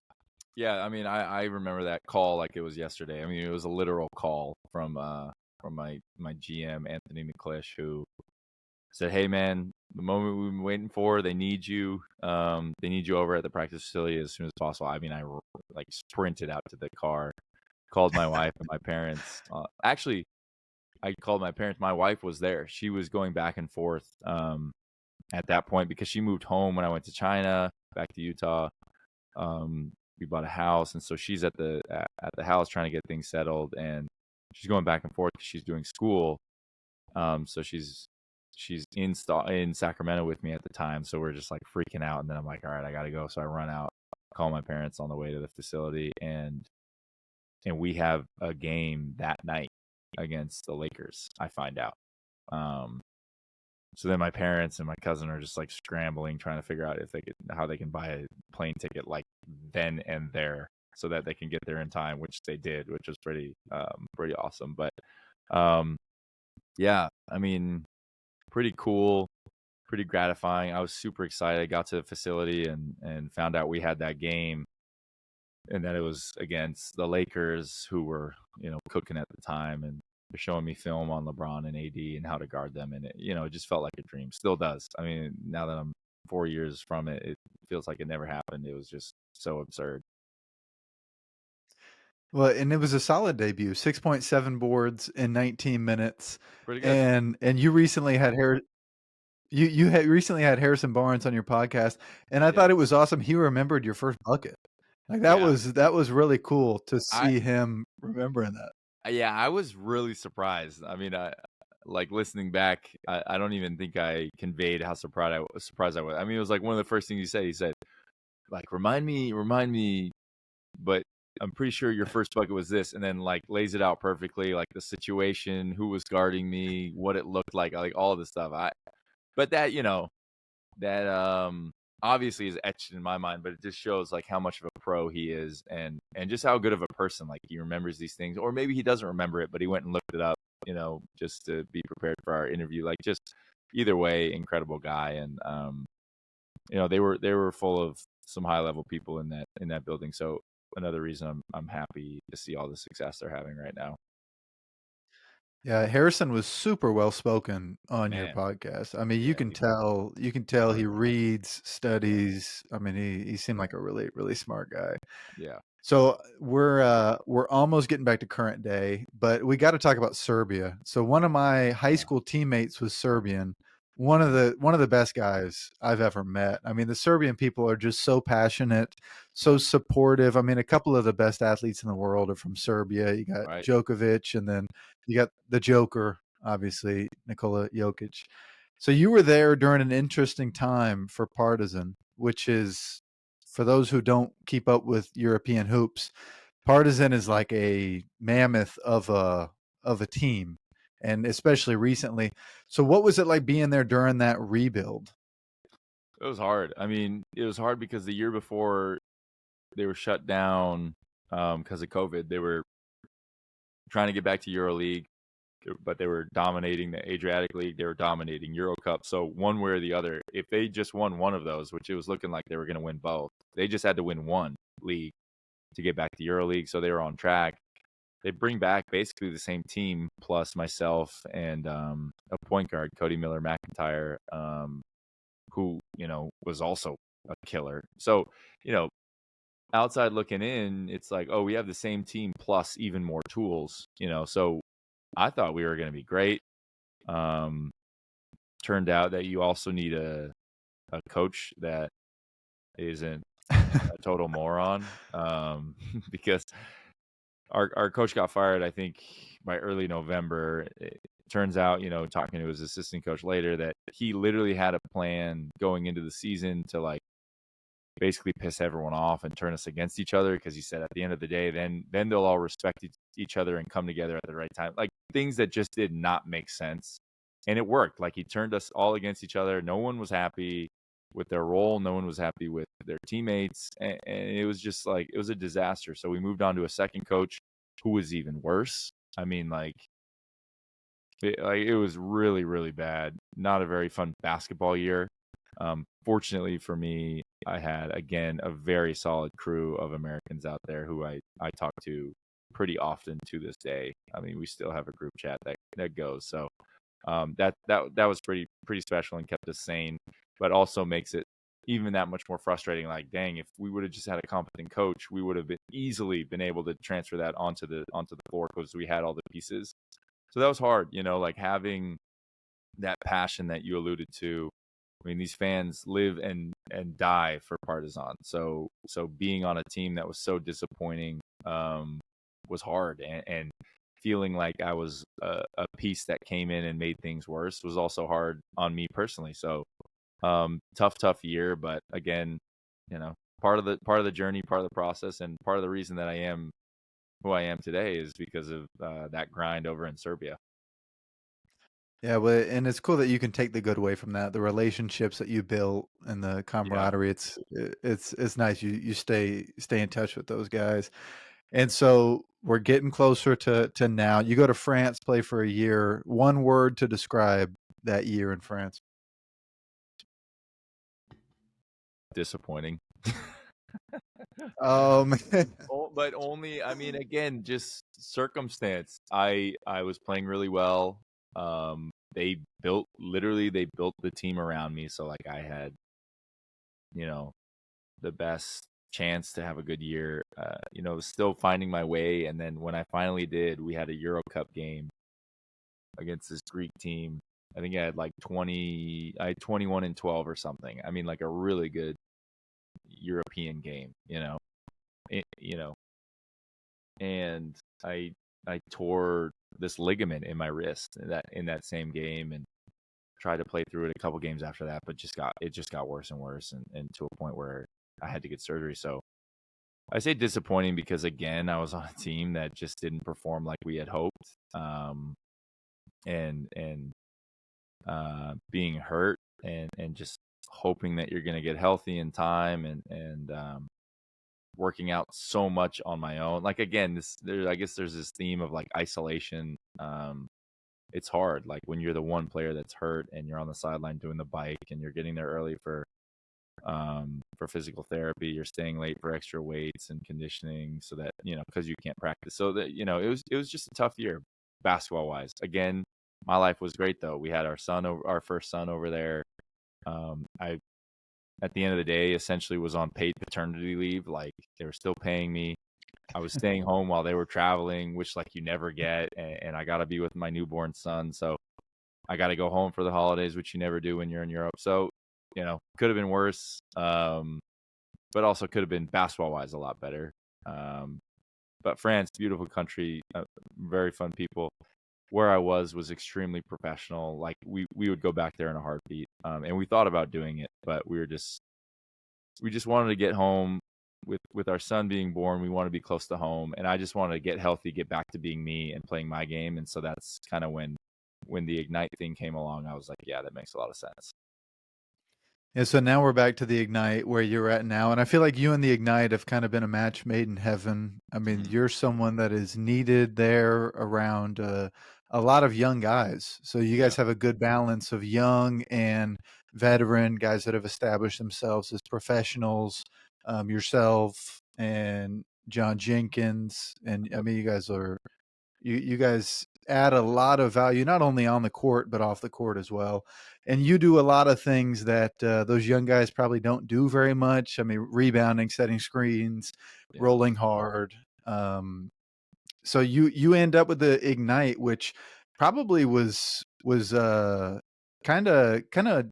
Yeah. I mean, I remember that call like it was yesterday. I mean, it was a literal call from my GM, Anthony McClish, who said, hey man, the moment we've been waiting for, they need you. They need you over at the practice facility as soon as possible. I mean, I like sprinted out to the car, called my wife and my parents. Actually, I called my parents. My wife was there. She was going back and forth at that point because she moved home when I went to China, back to Utah. We bought a house, and so she's at the house trying to get things settled, and she's going back and forth because she's doing school. So she's in Sacramento with me at the time. So we're just like freaking out, and then I'm like, all right, I gotta go. So I run out, call my parents on the way to the facility, and we have a game that night against the Lakers, I find out. So then my parents and my cousin are just like scrambling, trying to figure out how they can buy a plane ticket like then and there, so that they can get there in time, which they did, which was pretty awesome. But yeah, I mean, pretty cool, pretty gratifying. I was super excited. I got to the facility and found out we had that game, and that it was against the Lakers, who were, cooking at the time, and they're showing me film on LeBron and AD and how to guard them, and it just felt like a dream. Still does. I mean, now that I'm 4 years from it, it feels like it never happened. It was just so absurd. Well, and it was a solid debut, 6.7 boards in 19 minutes, Pretty good. and you recently had you had recently had Harrison Barnes on your podcast, and I Yeah. thought it was awesome. He remembered your first bucket. Like Yeah. that was really cool to I see him remembering that. yeah, I was really surprised. I mean, like listening back, I don't even think I conveyed how surprised I was. I mean, it was like one of the first things he said. He said, like, remind me, but I'm pretty sure your first bucket was this, and then like lays it out perfectly, like the situation, who was guarding me, what it looked like all of this stuff. But that, that obviously is etched in my mind, but it just shows like how much of a pro he is, and just how good of a person. Like he remembers these things, or maybe he doesn't remember it, but he went and looked it up, just to be prepared for our interview. Like just either way, incredible guy, and they were full of some high level people in that building. So another reason I'm happy to see all the success they're having right now. Yeah, Harrison was super well spoken on your Man, podcast. I mean, yeah, you can tell he smart. reads, Yeah, studies. I mean, he seemed like a really, really smart guy. yeah, So we're almost getting back to current day, but we got to talk about Serbia. So one of my high yeah. school teammates was Serbian. One of the best guys I've ever met. I mean, the Serbian people are just so passionate, so supportive. I mean, a couple of the best athletes in the world are from Serbia. You got Right. Djokovic, and then you got the Joker, obviously, Nikola Jokic. So you were there during an interesting time for Partizan, which is, for those who don't keep up with European hoops, Partizan is like a mammoth of a team, and especially recently. So what was it like being there during that rebuild? It was hard. I mean, it was hard because the year before they were shut down because of COVID. They were trying to get back to EuroLeague, but they were dominating the Adriatic League. They were dominating Euro Cup. So one way or the other, if they just won one of those, which it was looking like they were going to win both, they just had to win one league to get back to EuroLeague. So they were on track. They bring back basically the same team plus myself and a point guard, Cody Miller McIntyre, who was also a killer. So you know outside looking in, it's like, oh, we have the same team plus even more tools. So I thought we were going to be great. Um, Turned out that you also need a coach that isn't a total moron, because our coach got fired, I think, by early November. It turns out, talking to his assistant coach later, that he literally had a plan going into the season to like basically piss everyone off and turn us against each other, because he said at the end of the day, then they'll all respect each other and come together at the right time. Like things that just did not make sense. And it worked. Like he turned us all against each other. No one was happy with their role. No one was happy with their teammates. And it was just like, it was a disaster. So we moved on to a second coach who was even worse. I mean, it was really, really bad. Not a very fun basketball year. Fortunately for me, I had, again, a very solid crew of Americans out there who I talk to pretty often to this day. I mean, we still have a group chat that goes. So that was pretty special and kept us sane, but also makes it even that much more frustrating. Like, dang, if we would have just had a competent coach, we would have easily been able to transfer that onto the floor because we had all the pieces. So that was hard, like having that passion that you alluded to. I mean, these fans live and die for Partizan. So being on a team that was so disappointing was hard, and feeling like I was a piece that came in and made things worse was also hard on me personally. So tough year, but again, part of the journey, part of the process, and part of the reason that I am who I am today is because of that grind over in Serbia. Yeah, well, and it's cool that you can take the good away from that, the relationships that you built and the Yeah. camaraderie. It's nice. You stay in touch with those guys. And so we're getting closer to now. You go to France, play for a year. One word to describe that year in France. Disappointing. Man. But only, I mean, again, just circumstance. I was playing really well. They built the team around me, so like I had, you know, the best chance to have a good year. Still finding my way, and then when I finally did, we had a Euro Cup game against this Greek team. I think I had like 21 and 12 or something. I mean, like a really good European game, It, you know, and I tore this ligament in my wrist in that same game, and tried to play through it a couple games after that, but it just got worse and worse, and to a point where I had to get surgery. So I say disappointing because, again, I was on a team that just didn't perform like we had hoped, and being hurt and just hoping that you're going to get healthy in time, and working out so much on my own. Like again, I guess there's this theme of like isolation. It's hard, like when you're the one player that's hurt and you're on the sideline doing the bike and you're getting there early for physical therapy, you're staying late for extra weights and conditioning so that, because you can't practice. So that, it was just a tough year basketball wise. Again, my life was great though. We had our first son over there. I at the end of the day essentially was on paid paternity leave. Like they were still paying me. I was staying home while they were traveling, which like you never get. And I got to be with my newborn son. So I got to go home for the holidays, which you never do when you're in Europe. So, could have been worse. But also could have been basketball wise a lot better. But France, beautiful country, very fun people. Where I was extremely professional. Like we would go back there in a heartbeat. And we thought about doing it, but we just wanted to get home with our son being born. We want to be close to home, and I just wanted to get healthy, get back to being me and playing my game. And so that's kind of when the Ignite thing came along. I was like, yeah, that makes a lot of sense. Yeah, so now we're back to the Ignite where you're at now. And I feel like you and the Ignite have kind of been a match made in heaven. I mean, you're someone that is needed there around a lot of young guys. So you guys have a good balance of young and veteran guys that have established themselves as professionals, yourself and John Jenkins. And I mean, you guys add a lot of value, not only on the court, but off the court as well. And you do a lot of things that those young guys probably don't do very much. I mean, rebounding, setting screens, rolling hard. So you end up with the Ignite, which probably was kind of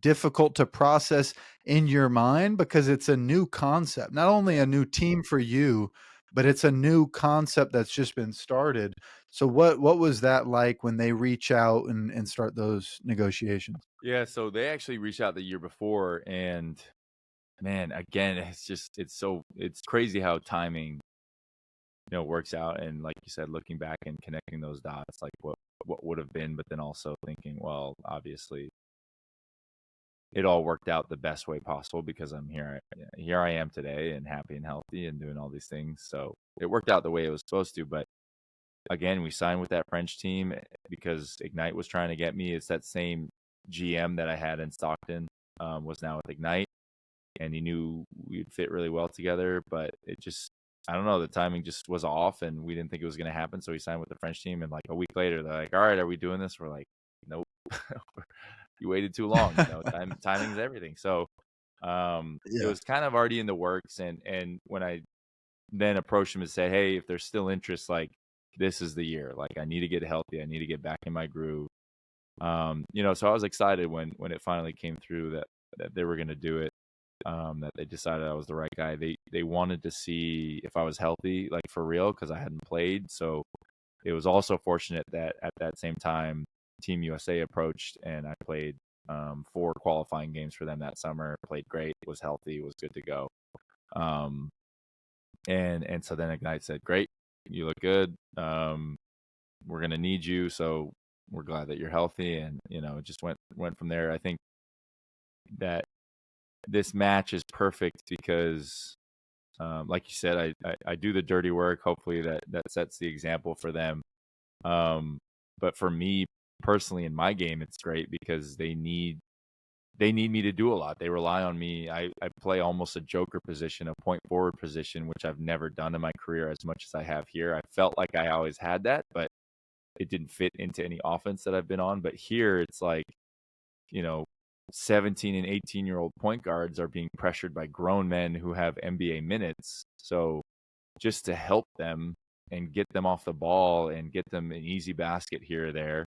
difficult to process in your mind because it's a new concept, not only a new team for you, but it's a new concept that's just been started. So what was that like when they reach out and start those negotiations? Yeah, so they actually reached out the year before, and man, again, it's crazy how timing, works out. And like you said, looking back and connecting those dots, like what would have been, but then also thinking, well, obviously it all worked out the best way possible because I'm here. Here I am today and happy and healthy and doing all these things. So it worked out the way it was supposed to. But again, we signed with that French team because Ignite was trying to get me. It's that same GM that I had in Stockton, was now with Ignite, and he knew we'd fit really well together. But I don't know, the timing just was off, and we didn't think it was going to happen. So he signed with the French team, and like a week later, they're like, "All right, are we doing this?" We're like, "Nope." You waited too long. Timing's everything. So it was kind of already in the works. And when I then approached him and said, hey, if there's still interest, like this is the year. Like I need to get healthy. I need to get back in my groove. So I was excited when it finally came through that they were going to do it. That they decided I was the right guy. They wanted to see if I was healthy, like for real, because I hadn't played. So it was also fortunate that at that same time, Team USA approached, and I played 4 qualifying games for them that summer. Played great, was healthy, was good to go. And so then Ignite said, "Great, you look good. We're gonna need you, so we're glad that you're healthy." And it just went from there. I think that this match is perfect because, like you said, I do the dirty work. Hopefully that sets the example for them. But for me personally in my game, it's great because they need me to do a lot. They rely on me. I play almost a joker position, a point forward position, which I've never done in my career as much as I have here. I felt like I always had that, but it didn't fit into any offense that I've been on. But here it's like, 17 and 18-year-old point guards are being pressured by grown men who have NBA minutes. So just to help them and get them off the ball and get them an easy basket here or there,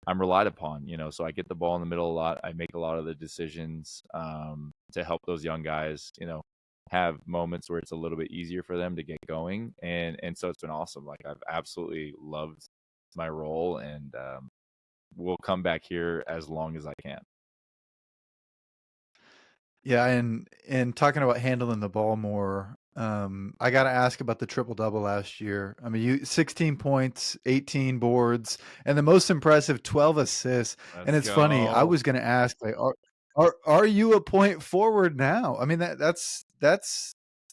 I'm relied upon, so I get the ball in the middle a lot. I make a lot of the decisions to help those young guys, have moments where it's a little bit easier for them to get going. And so it's been awesome. Like I've absolutely loved my role, and will come back here as long as I can. Yeah, and talking about handling the ball more, I got to ask about the triple double last year. I mean, you 16 points, 18 boards, and the most impressive 12 assists. And Let's it's funny, I go. was going to ask, like, Are you a point forward now? I mean, that's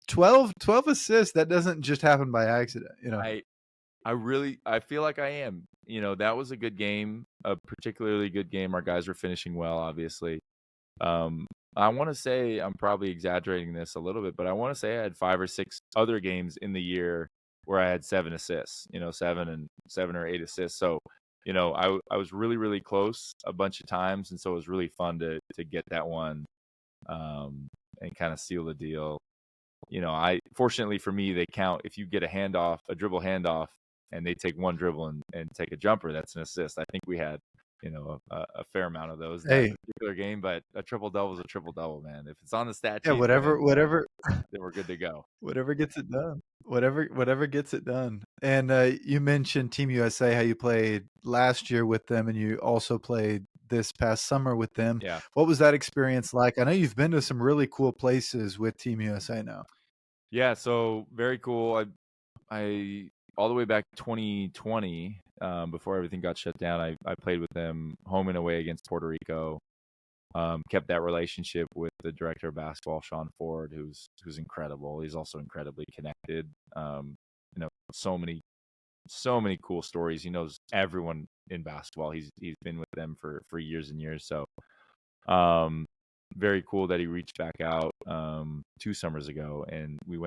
12 assists. That doesn't just happen by accident, you know. I feel like I am. That was a good game, a particularly good game. Our guys were finishing well, obviously. I want to say I'm probably exaggerating this a little bit, but I want to say I had 5 or 6 other games in the year where I had 7 assists, 7 or 8 assists. So, I was really, really close a bunch of times. And so it was really fun to get that one, and kind of seal the deal. Fortunately for me, they count. If you get a dribble handoff, and they take one dribble and take a jumper, that's an assist. I think we had, a fair amount of those that Hey, particular game, but a triple double is a triple double, man. If it's on the stat yeah, sheet, then we're good to go. whatever gets it done. Whatever gets it done. And you mentioned Team USA, how you played last year with them, and you also played this past summer with them. Yeah. What was that experience like? I know you've been to some really cool places with Team USA now. Yeah, so very cool. I all the way back 2020, before everything got shut down, I played with them home and away against Puerto Rico. Kept that relationship with the director of basketball, Sean Ford, who's incredible. He's also incredibly connected. So many cool stories. He knows everyone in basketball. He's been with them for years and years. So, very cool that he reached back out 2 summers ago, and we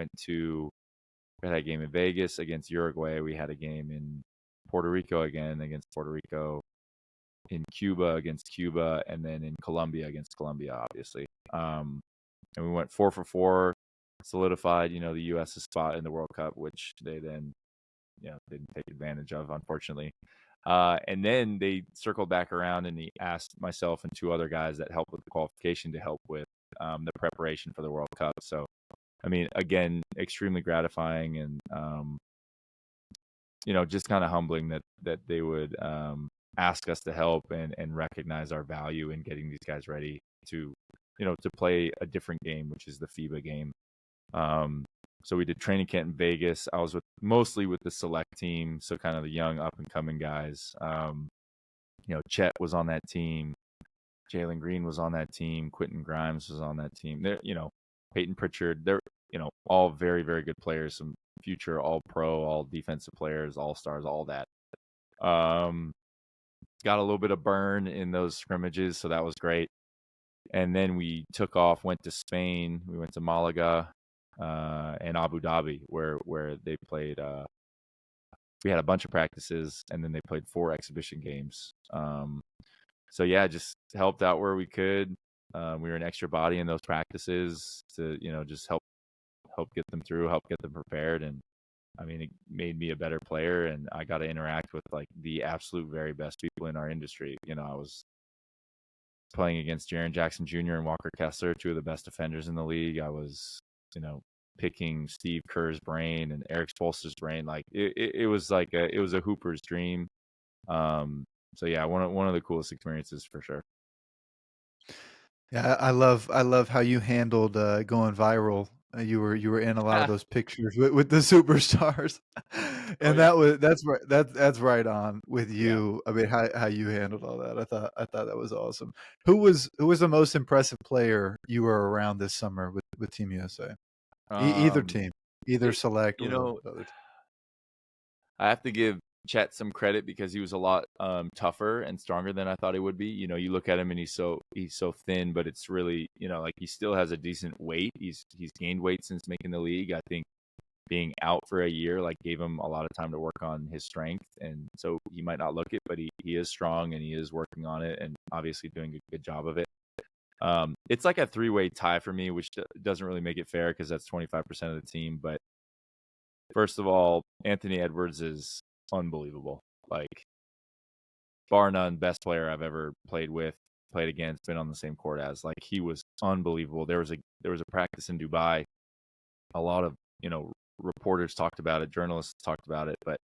had a game in Vegas against Uruguay. We had a game in Puerto Rico again against Puerto Rico, in Cuba against Cuba, and then in Colombia against Colombia, obviously. And we went 4 for 4, solidified, the U.S.'s spot in the World Cup, which they then, didn't take advantage of, unfortunately. And then they circled back around, and he asked myself and 2 other guys that helped with the qualification to help with the preparation for the World Cup. So, I mean, again, extremely gratifying, and just kind of humbling that they would ask us to help and recognize our value in getting these guys ready to play a different game, which is the FIBA game. So we did training camp in Vegas. I was mostly with the select team, so kind of the young up and coming guys. Chet was on that team, Jalen Green was on that team, Quentin Grimes was on that team. They're Peyton Pritchard. They're all very, very good players. Some future All Pro, all defensive players, All Stars, all that. Got a little bit of burn in those scrimmages, so that was great. And then we took off, went to Spain. We went to Malaga and Abu Dhabi, where they played. We had a bunch of practices, and then they played 4 exhibition games. So yeah, just helped out where we could. We were an extra body in those practices to just help get them through, help get them prepared, and I mean, it made me a better player, and I got to interact with like the absolute very best people in our industry. I was playing against Jaren Jackson Jr. and Walker Kessler, 2 of the best defenders in the league. I was, picking Steve Kerr's brain and Eric Spoelstra's brain. Like it was like it was a hooper's dream. So yeah, one of the coolest experiences for sure. Yeah, I love how you handled going viral. You were in a lot of those pictures with the superstars, and yeah. that's right on with Yeah. you. I mean, how you handled all that. I thought that was awesome. Who was the most impressive player you were around this summer with Team USA? Either team, either It, select you or know, other team. I have to give Chet some credit because he was a lot tougher and stronger than I thought he would be. You look at him and he's so thin, but it's really, like he still has a decent weight. He's gained weight since making the league. I think being out for a year gave him a lot of time to work on his strength, and so he might not look it, but he is strong and he is working on it, and obviously doing a good job of it. It's like a 3-way tie for me, which doesn't really make it fair because that's 25% of the team. But first of all, Anthony Edwards is unbelievable. Like, bar none, best player I've ever played against, been on the same court as. Like, he was unbelievable. There was a practice in Dubai. A lot of reporters talked about it, journalists talked about it, but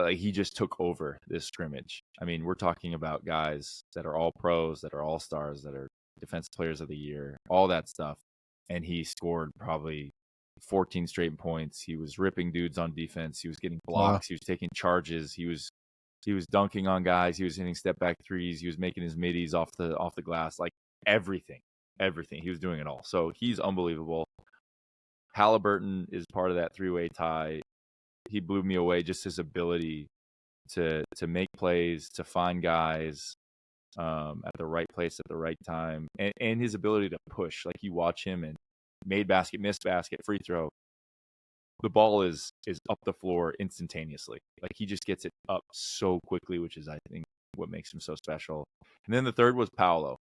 he just took over this scrimmage. I mean, we're talking about guys that are all pros, that are all stars, that are defensive players of the year, all that stuff. And he scored probably 14 straight points. He was ripping dudes on defense. He was getting blocks. He was taking charges. He was He was dunking on guys. He was hitting step back threes. He was making his middies off the glass. Like everything. He was doing it all. So he's unbelievable. Halliburton is part of that three-way tie. He blew me away. Just his ability to make plays, to find guys at the right place at the right time, and his ability to push. Like you watch him and made basket, missed basket, free throw. The ball is up the floor instantaneously. Like he just gets it up so quickly, which is I think what makes him so special. And then the third was Paolo.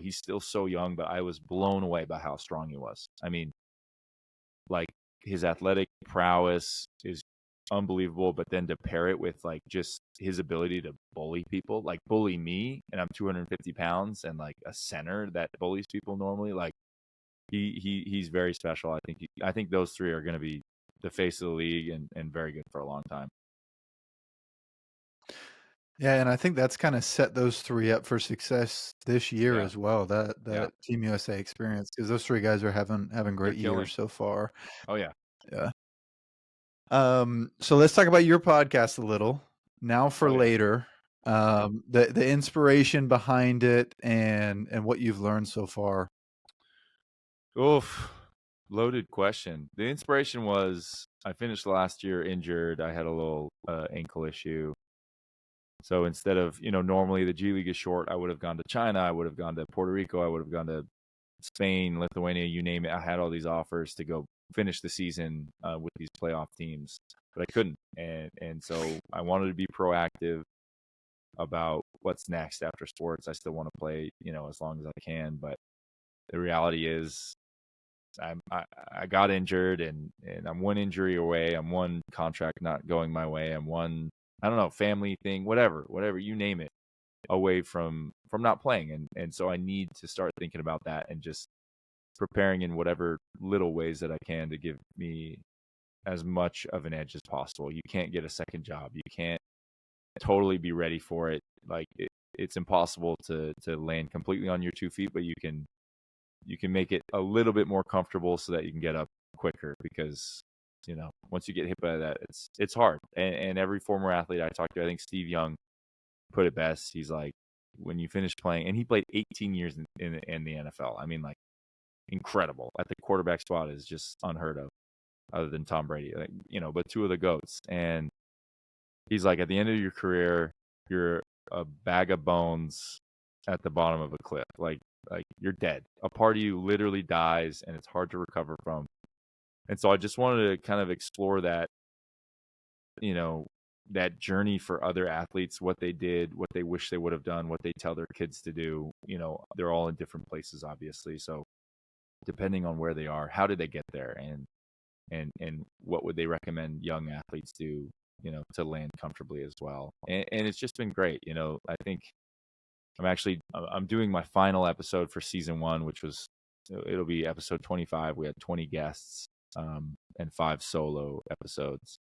He's still so young, but I was blown away by how strong he was. I mean, like his athletic prowess is unbelievable, but then to pair it with like just his ability to bully people, like bully me, and I'm 250 pounds and like a center that bullies people normally, like he's very special. I think those three are going to be the face of the league and very good for a long time. Yeah, and I think that's kind of set those three up for success this year as well. That Team USA experience, because those three guys are having great years so far. Oh yeah. Yeah. So let's talk about your podcast a little. Now for later. The inspiration behind it and what you've learned so far. Oof. Loaded question. The inspiration was I finished last year injured. I had a little ankle issue. So instead of, normally the G League is short, I would have gone to China, I would have gone to Puerto Rico, I would have gone to Spain, Lithuania, you name it. I had all these offers to go finish the season with these playoff teams, but I couldn't. And so I wanted to be proactive about what's next after sports. I still want to play, as long as I can. But the reality is I got injured and I'm one injury away. I'm one contract not going my way. I'm one, I don't know, family thing, whatever, you name it, away from not playing. And so I need to start thinking about that and just preparing in whatever little ways that I can to give me as much of an edge as possible. You can't get a second job. You can't totally be ready for it. Like it's impossible to land completely on your 2 feet, but you can make it a little bit more comfortable so that you can get up quicker, because once you get hit by that, it's hard. And every former athlete I talked to, I think Steve Young put it best. He's like, when you finish playing, and he played 18 years in the NFL. I mean, like, incredible. At the quarterback spot is just unheard of, other than Tom Brady, like, but two of the GOATs. And he's like, at the end of your career, you're a bag of bones at the bottom of a cliff. Like you're dead. A part of you literally dies, and it's hard to recover from. And so I just wanted to kind of explore that, that journey for other athletes, what they did, what they wish they would have done, what they tell their kids to do. They're all in different places, obviously. So depending on where they are, how did they get there, and what would they recommend young athletes do, to land comfortably as well. And it's just been great. I think I'm doing my final episode for season 1, which was, it'll be episode 25. We had 20 guests, and 5 solo episodes.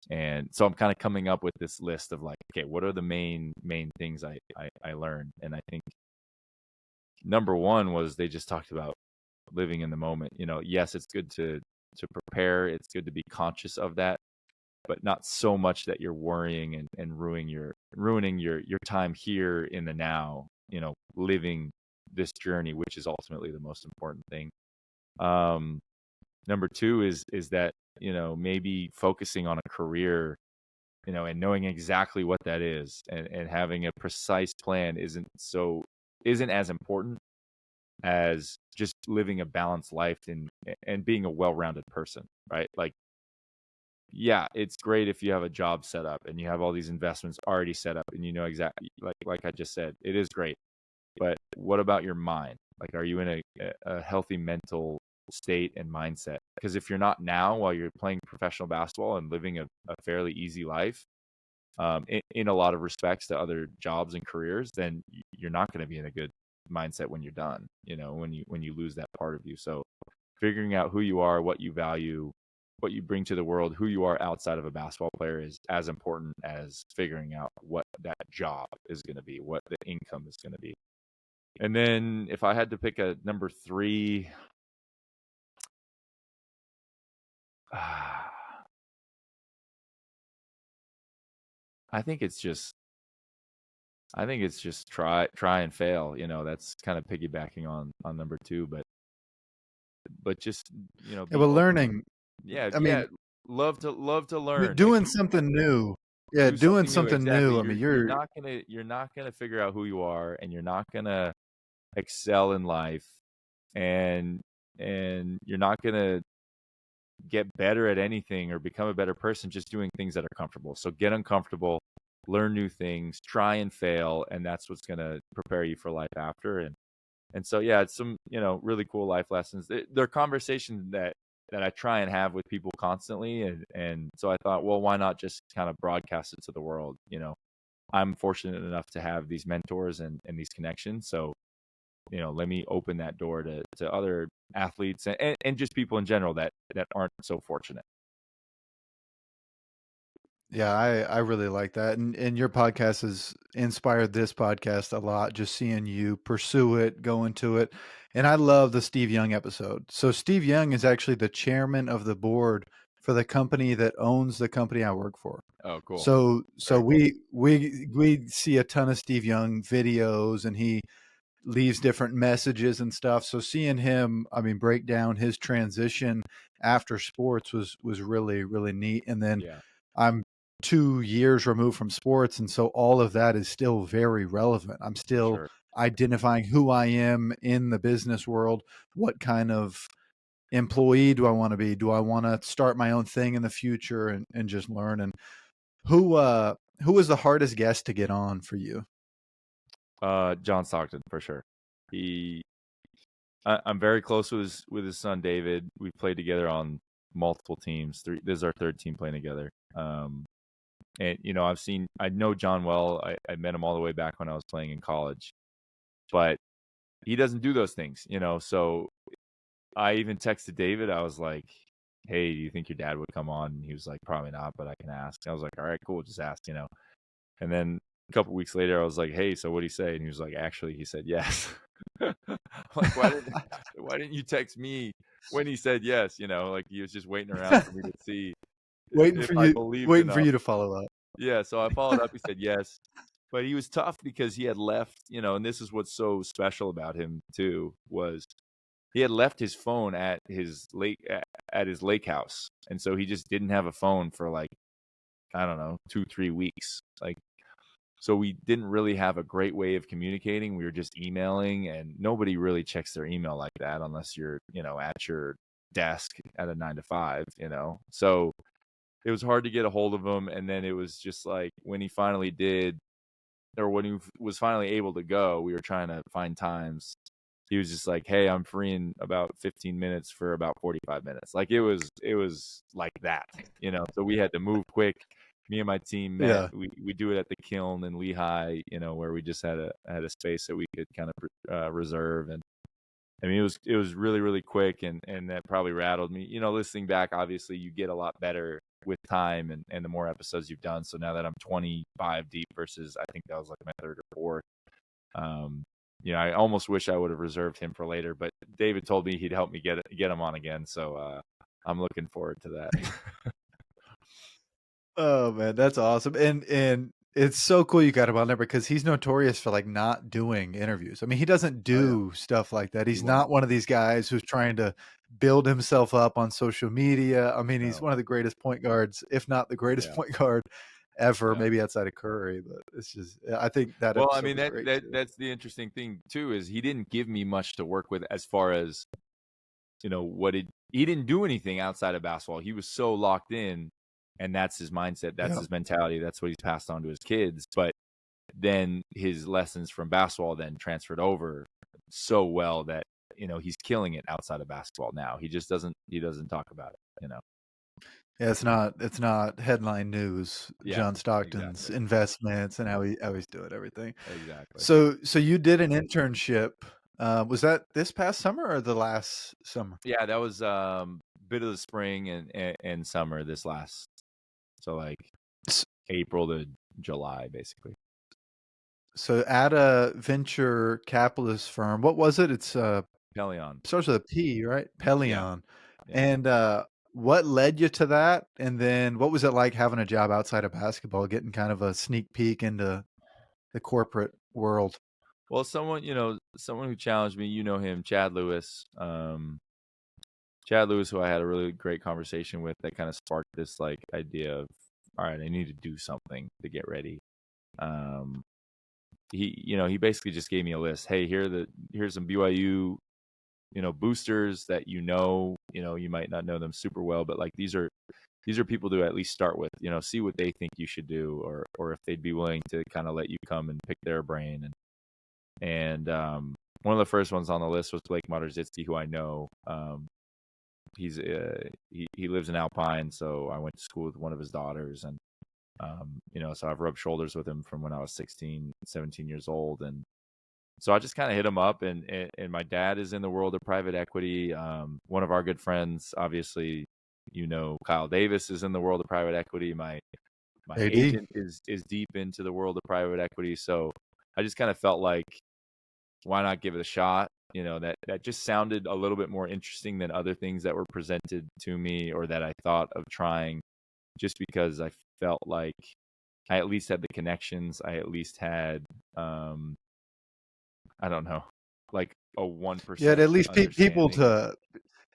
And so I'm kind of coming up with this list of like, okay, what are the main things I learned? And I think number 1 was they just talked about living in the moment. Yes, it's good to prepare. It's good to be conscious of that, but not so much that you're worrying and ruining your time here in the now, living this journey, which is ultimately the most important thing. Number 2 is that, maybe focusing on a career, and knowing exactly what that is, and having a precise plan isn't as important as just living a balanced life and being a well-rounded person, right? Like, yeah, it's great if you have a job set up and you have all these investments already set up and exactly, like I just said, it is great. But what about your mind? Like, are you in a healthy mental state and mindset? Because if you're not now, while you're playing professional basketball and living a fairly easy life, in a lot of respects to other jobs and careers, then you're not going to be in a good mindset when you're done, when you lose that part of you. So figuring out who you are, what you value, what you bring to the world, who you are outside of a basketball player is as important as figuring out what that job is going to be, what the income is going to be. And then if I had to pick a number 3, I think it's just try and fail. That's kind of piggybacking on number two, but just Yeah, be but open. learning, Yeah, I yeah. mean, Love to learn. Like doing something new. Yeah, do doing something new. something Exactly. new. I You're mean, you're you're not gonna you're not gonna figure out who you are, and you're not gonna excel in life, and you're not gonna get better at anything or become a better person just doing things that are comfortable. So get uncomfortable, learn new things, try and fail, and that's what's gonna prepare you for life after. And so yeah, it's some really cool life lessons. They're conversations that I try and have with people constantly, and so I thought, well, why not just kind of broadcast it to the world? I'm fortunate enough to have these mentors and these connections, so let me open that door to other athletes and just people in general that aren't so fortunate. Yeah, I really like that. And your podcast has inspired this podcast a lot, just seeing you pursue it, go into it. And I love the Steve Young episode. So Steve Young is actually the chairman of the board for the company that owns the company I work for. Oh, cool. So Very cool. we see a ton of Steve Young videos, and he leaves different messages and stuff. So seeing him, I mean, break down his transition after sports was really, really neat. And then Yeah, I'm 2 years removed from sports, and so all of that is still very relevant. I'm for still sure. identifying who I am in the business world. What kind of employee do I want to be? Do I want to start my own thing in the future and just learn? And who was the hardest guest to get on for you? John Stockton for sure. He I'm very close with his son David. We played together on multiple teams. This is our third team playing together. And I know John well. I met him all the way back when I was playing in college, but he doesn't do those things. So I even texted David. I was like, "Hey, do you think your dad would come on?" And he was like, "Probably not, but I can ask." I was like, "All right, cool, just ask." And then a couple weeks later, I was like, "Hey, so what do you say?" And he was like, "Actually, he said yes." I'm like, why didn't you text me when he said yes? Like he was just waiting around for me to see if I believed Waiting for enough. you to follow up. Yeah, so I followed up. He said yes, but he was tough because he had left. And this is what's so special about him too was he had left his phone at his lake house, and so he just didn't have a phone for like I don't know 2-3 weeks. Like so we didn't really have a great way of communicating. We were just emailing, and nobody really checks their email like that unless you're, at your desk at a 9 to 5. So it was hard to get a hold of him. And then it was just like when he finally did, or when he was finally able to go, we were trying to find times. He was just like, "Hey, I'm free in about 15 minutes for about 45 minutes." Like it was like that. So we had to move quick. Me and my team met. Yeah. We do it at the Kiln in Lehigh, where we just had a space that we could kind of reserve. And I mean, it was really really quick, and that probably rattled me. Listening back, obviously you get a lot better with time and the more episodes you've done. So now that I'm 25 deep versus I think that was like my third or fourth. Um, I almost wish I would have reserved him for later, but David told me he'd help me get him on again. So I'm looking forward to that. Oh man, that's awesome. And it's so cool you got him on there because he's notorious for like not doing interviews. I mean, he doesn't Oh yeah, do stuff like that. he He's won't. not one of these guys who's trying to build himself up on social media. I mean, he's No. one of the greatest point guards, if not the greatest Yeah. point guard ever, Yeah. maybe outside of Curry. But it's just, I think that Well, I episode mean was that great that too. that's the interesting thing too is he didn't give me much to work with as far as he didn't do anything outside of basketball. He was so locked in, and that's his mindset, that's Yeah. his mentality, that's what he's passed on to his kids. But then his lessons from basketball then transferred over so well that he's killing it outside of basketball now. He doesn't talk about it. Yeah, it's not headline news, Yeah, John Stockton's exactly, investments and how he's doing everything. exactly. So you did an internship. Was that this past summer or the last summer? Yeah, that was bit of the spring and summer this last, so like S- April to July basically. So at a venture capitalist firm, what was it? It's Pelion. starts with a P, right? Yeah, Pelion. yeah. And what led you to that? And then what was it like having a job outside of basketball, getting kind of a sneak peek into the corporate world? Well, someone who challenged me, you know him, Chad Lewis. Chad Lewis, who I had a really great conversation with, that kind of sparked this like idea of, all right, I need to do something to get ready. Um, he basically just gave me a list. Hey, here's some BYU, boosters that you might not know them super well, but like these are people to at least start with, see what they think you should do, or if they'd be willing to kind of let you come and pick their brain. And one of the first ones on the list was Blake Moderzitsky, who I know. He lives in Alpine, so I went to school with one of his daughters, and so I've rubbed shoulders with him from when I was 16, 17 years old. And so I just kind of hit him up, and my dad is in the world of private equity. One of our good friends, obviously, Kyle Davis is in the world of private equity. My AD. agent is deep into the world of private equity. So I just kind of felt like, why not give it a shot? That just sounded a little bit more interesting than other things that were presented to me or that I thought of trying, just because I felt like I at least had the connections. I at least had, I don't know, like a Yeah, 1% at least people understanding. to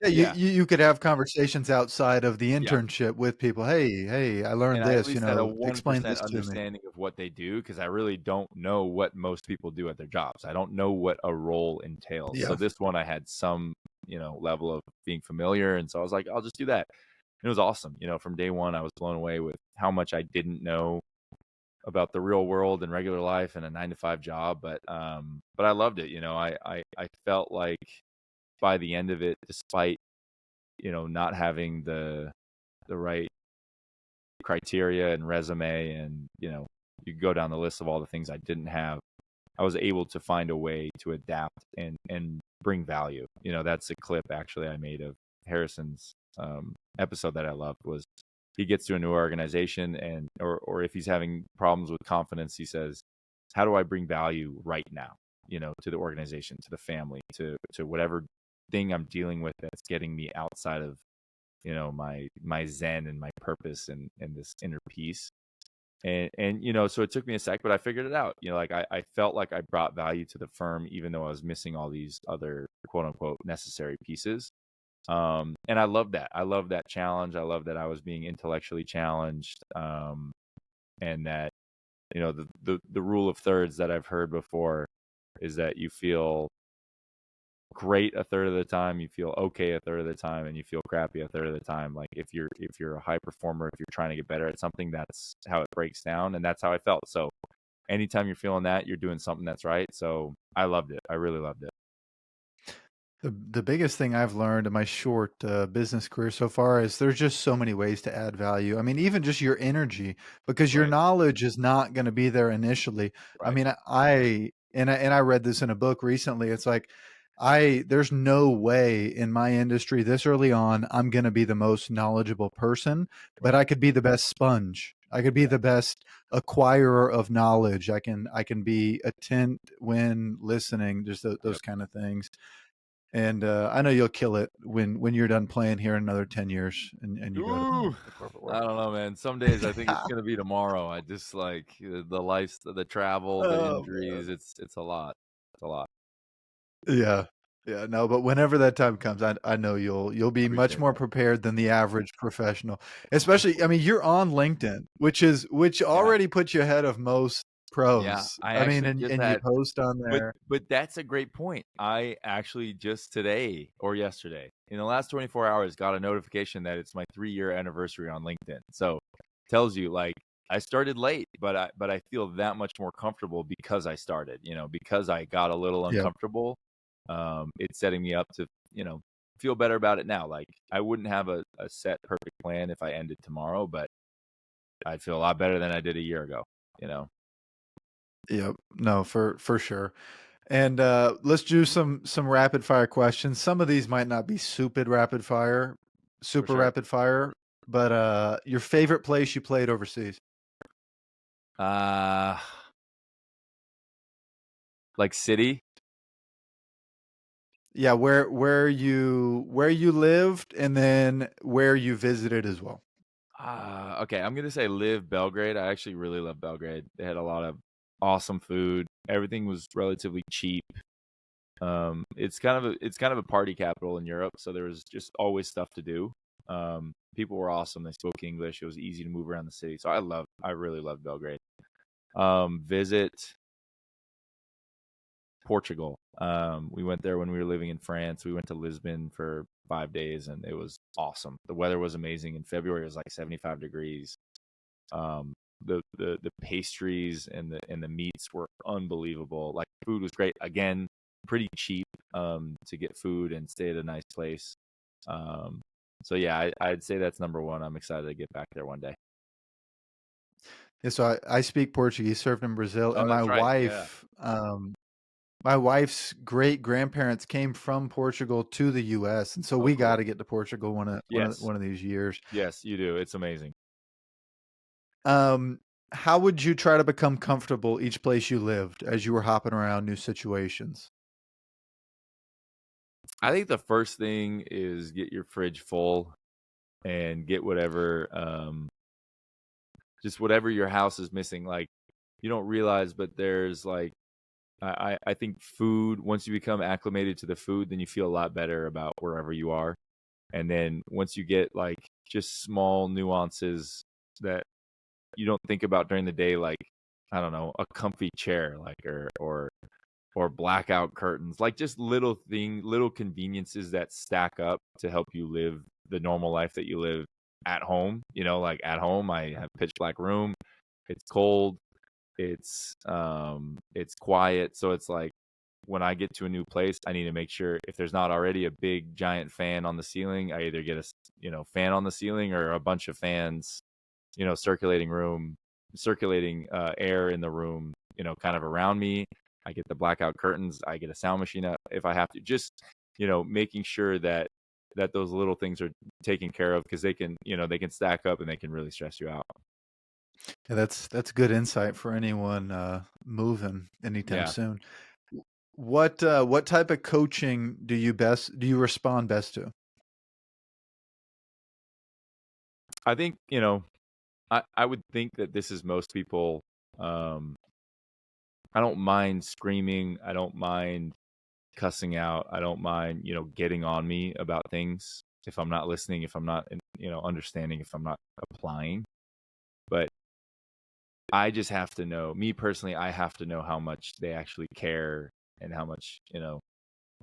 yeah, Yeah, you could have conversations outside of the yeah. internship with people. Hey, I learned And I at this, least had a explain 1% this to me. understanding of what they do, because I really don't know what most people do at their jobs. I don't know what a role entails. So Yeah. this one I had some, level of being familiar. And so I was like, I'll just do that. It was awesome. From day one, I was blown away with how much I didn't know about the real world and regular life and a 9 to 5 job. But I loved it. I felt like by the end of it, despite, not having the right criteria and resume, and you go down the list of all the things I didn't have, I was able to find a way to adapt and bring value. That's a clip actually I made of Harrison's episode that I loved. Was he gets to a new organization, and or if he's having problems with confidence, he says, how do I bring value right now, to the organization, to the family, to whatever thing I'm dealing with that's getting me outside of my zen and my purpose and this inner peace. And so it took me a sec, but I figured it out. Like I felt like I brought value to the firm, even though I was missing all these other quote unquote necessary pieces. And I love that. I love that challenge. I love that I was being intellectually challenged. And that, the rule of thirds that I've heard before is that you feel great a third of the time, you feel okay a third of the time, and you feel crappy a third of the time. Like if you're a high performer, if you're trying to get better at something, that's how it breaks down. And that's how I felt. So anytime you're feeling that, you're doing something that's right. So I loved it. I really loved it. The biggest thing I've learned in my short business career so far is there's just so many ways to add value. I mean, even just your energy, because your Right. knowledge is not going to be there initially. I Right. mean, I read this in a book recently. It's like there's no way in my industry this early on I'm going to be the most knowledgeable person, but Right. I could be the best sponge. I could be Yeah. the best acquirer of knowledge. I can be attent when listening, just Yep. those kind of things. And I know you'll kill it when you're done playing here in another 10 years and you go to Ooh, the corporate I world. don't know, man. Some days I think it's gonna be tomorrow. I just like the life, the travel, the Oh man. injuries. It's a lot. It's a lot. Yeah. Yeah, no, but whenever that time comes, I know you'll I be much appreciate more that. prepared than the average professional. Especially, I mean, you're on LinkedIn, which Yeah. already puts you ahead of most Yeah, pros. I I mean, actually and just you had, post on but there. that's a great point. I actually just today or yesterday, in the last 24 hours, got a notification that it's my 3-year anniversary on LinkedIn. So tells you like I started late, but I feel that much more comfortable because I started. Because I got a little Yeah. uncomfortable. It's setting me up to feel better about it now. Like I wouldn't have a set perfect plan if I ended tomorrow, but I'd feel a lot better than I did a year ago. You know, Yep. No, for sure. And let's do some rapid fire questions. Some of these might not be for super sure. rapid fire, but your favorite place you played overseas? Uh like city. Yeah, where you lived, and then where you visited as well. Okay, I'm gonna say live Belgrade. I actually really love Belgrade. They had a lot of awesome food. Everything was relatively cheap. It's kind of a party capital in Europe, so there was just always stuff to do. People were awesome. They spoke English. It was easy to move around the city. So I really love Belgrade. Visit Portugal. We went there when we were living in France. We went to Lisbon for 5 days, and it was awesome. The weather was amazing. In February, it was like 75 degrees. Um, the pastries and the meats were unbelievable. Like, food was great. Again, pretty cheap to get food and stay at a nice place. So yeah, I'd say that's number one. I'm excited to get back there one day. Yeah, so I speak Portuguese, served in Brazil, Oh, and that's right. Yeah. my wife's great grandparents came from Portugal to the U.S., and so Oh, we got cool. to get to Portugal Yes. one of these years. Yes, you do. It's amazing. Um, how would you try to become comfortable each place you lived as you were hopping around new situations? I think the first thing is get your fridge full and get whatever just whatever your house is missing. Like, you don't realize, but there's like I think food, once you become acclimated to the food, then you feel a lot better about wherever you are. And then once you get like just small nuances that you don't think about during the day, like, I don't know, a comfy chair, like, or blackout curtains, like just little conveniences that stack up to help you live the normal life that you live at home. Like, at home, I have pitch black room. It's cold. It's quiet. So it's like, when I get to a new place, I need to make sure, if there's not already a big giant fan on the ceiling, I either get a fan on the ceiling, or a bunch of fans, circulating air in the room, kind of around me. I get the blackout curtains. I get a sound machine if I have to. Just, making sure that those little things are taken care of, because they can stack up and they can really stress you out. Yeah, that's good insight for anyone moving anytime Yeah. soon. What type of coaching do you respond best to? I think, I would think that this is most people. Um, I don't mind screaming. I don't mind cussing out. I don't mind, getting on me about things if I'm not listening, if I'm not, understanding, if I'm not applying. But I just have to know, me personally, I have to know how much they actually care, and how much,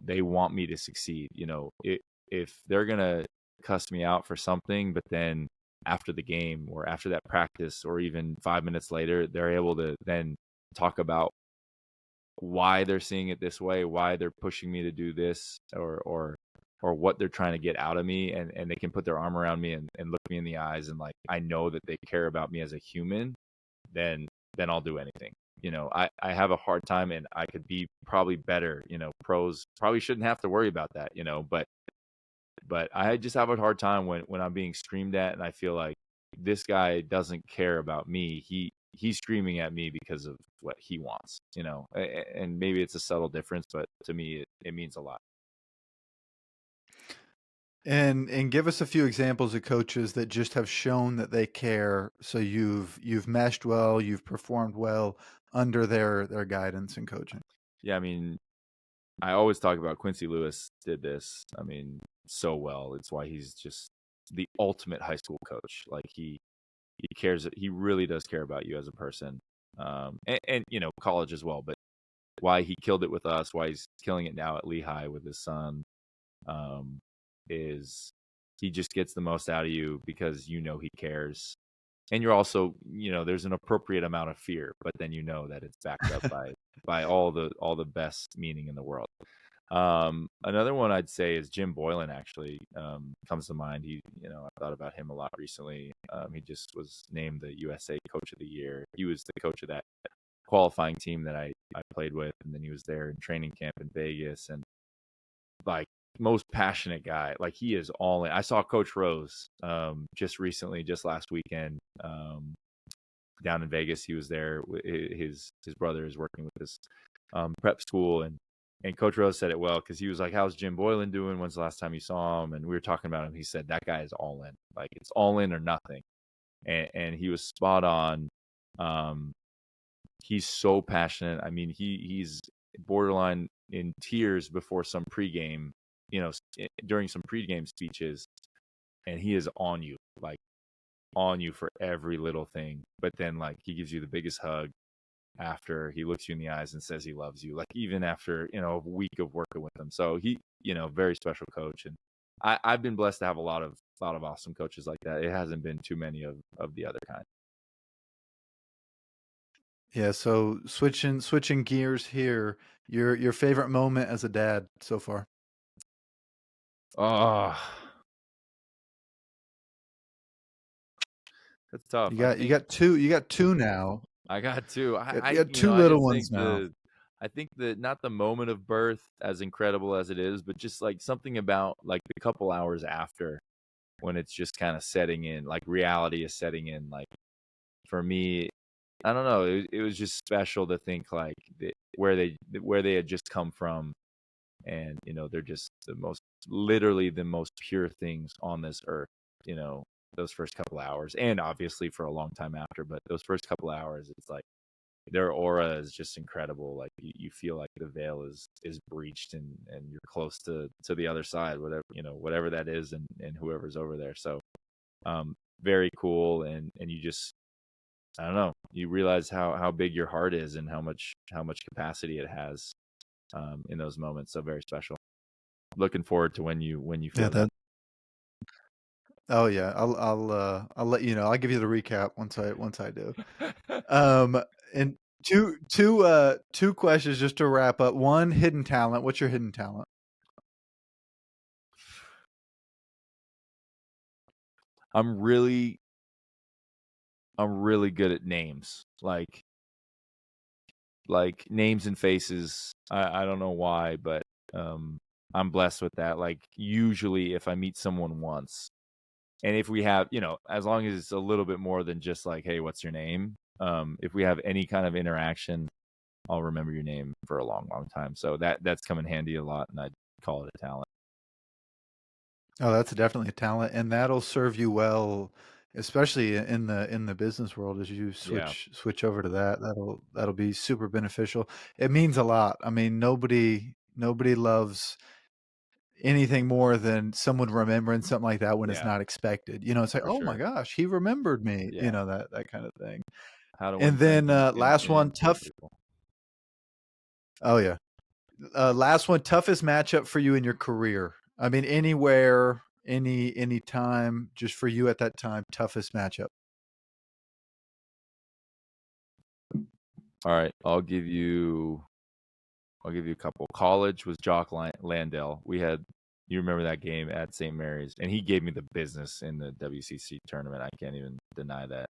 they want me to succeed. If they're going to cuss me out for something, but then after the game, or after that practice, or even 5 minutes later, they're able to then talk about why they're seeing it this way, why they're pushing me to do this, or what they're trying to get out of me, and they can put their arm around me and look me in the eyes, and, like, I know that they care about me as a human, then I'll do anything. I have a hard time, and I could be probably better. Pros probably shouldn't have to worry about that, but I just have a hard time when I'm being screamed at, and I feel like this guy doesn't care about me. He's screaming at me because of what he wants, and maybe it's a subtle difference, but to me, it means a lot. And give us a few examples of coaches that just have shown that they care. So you've meshed well, you've performed well under their guidance and coaching. Yeah, I mean, I always talk about Quincy Lewis did this. I mean, so well. It's why he's just the ultimate high school coach. Like, he cares. He really does care about you as a person, and college as well. But why he killed it with us, why he's killing it now at Lehigh with his son, um, is he just gets the most out of you, because he cares, and you're also, there's an appropriate amount of fear, but then that it's backed up by all the best meaning in the world. Another one I'd say is Jim Boylan. Actually, comes to mind. I thought about him a lot recently. He just was named the USA Coach of the Year. He was the coach of that qualifying team that I played with, and then he was there in training camp in Vegas, and, like, most passionate guy. Like, he is all in. I saw Coach Rose just recently, just last weekend, down in Vegas. He was there. His brother is working with this prep school, and And Coach Rose said it well because he was like, "How's Jim Boylan doing? When's the last time you saw him?" And we were talking about him. He said that guy is all in, like it's all in or nothing. And he was spot on. Um, he's so passionate. I mean, he's borderline in tears before some pregame, during some pregame speeches, and he is on you, like on you for every little thing. But then, like, he gives you the biggest hug after he looks you in the eyes and says he loves you, like even after a week of working with him. So he, very special coach, and I've been blessed to have a lot of awesome coaches like that. It hasn't been too many of the other kind. Yeah, so switching gears here, your favorite moment as a dad so far? Oh, that's tough. You got two now. I got two. You got two I little just think ones now. I think that not the moment of birth, as incredible as it is, but just like something about like the couple hours after, when it's just kind of setting in, like reality is setting in. Like for me, I don't know. It was just special to think like where they had just come from, and they're just literally the most pure things on this earth. Those first couple hours, and obviously for a long time after, but those first couple hours, it's like their aura is just incredible. Like you feel like the veil is breached, and you're close to the other side, whatever that is, and whoever's over there. So very cool, and you just, I don't know, you realize how big your heart is and how much capacity it has in those moments. So very special. Looking forward to when you feel that. Oh yeah, I'll let you know. I'll give you the recap once I do. And two questions just to wrap up. One, hidden talent. What's your hidden talent? I'm really good at names, like names and faces. I don't know why, but I'm blessed with that. Like usually if I meet someone once, and if we have, as long as it's a little bit more than just like, hey, what's your name? If we have any kind of interaction, I'll remember your name for a long, long time. So that's come in handy a lot, and I'd call it a talent. Oh, that's definitely a talent, and that'll serve you well, especially in the business world as you Yeah. switch over to that. That'll be super beneficial. It means a lot. I mean, nobody loves anything more than someone remembering something like that when it's Yeah. not expected. It's like, For oh my sure. gosh, he remembered me. Yeah. That kind of thing. How to win And friends then and last one, influence tough. people. Oh yeah. Last one, toughest matchup for you in your career. I mean, anywhere, any time, just for you at that time, toughest matchup. All right, I'll give you a couple. College was Jock Landell. You remember that game at St. Mary's, and he gave me the business in the WCC tournament. I can't even deny that.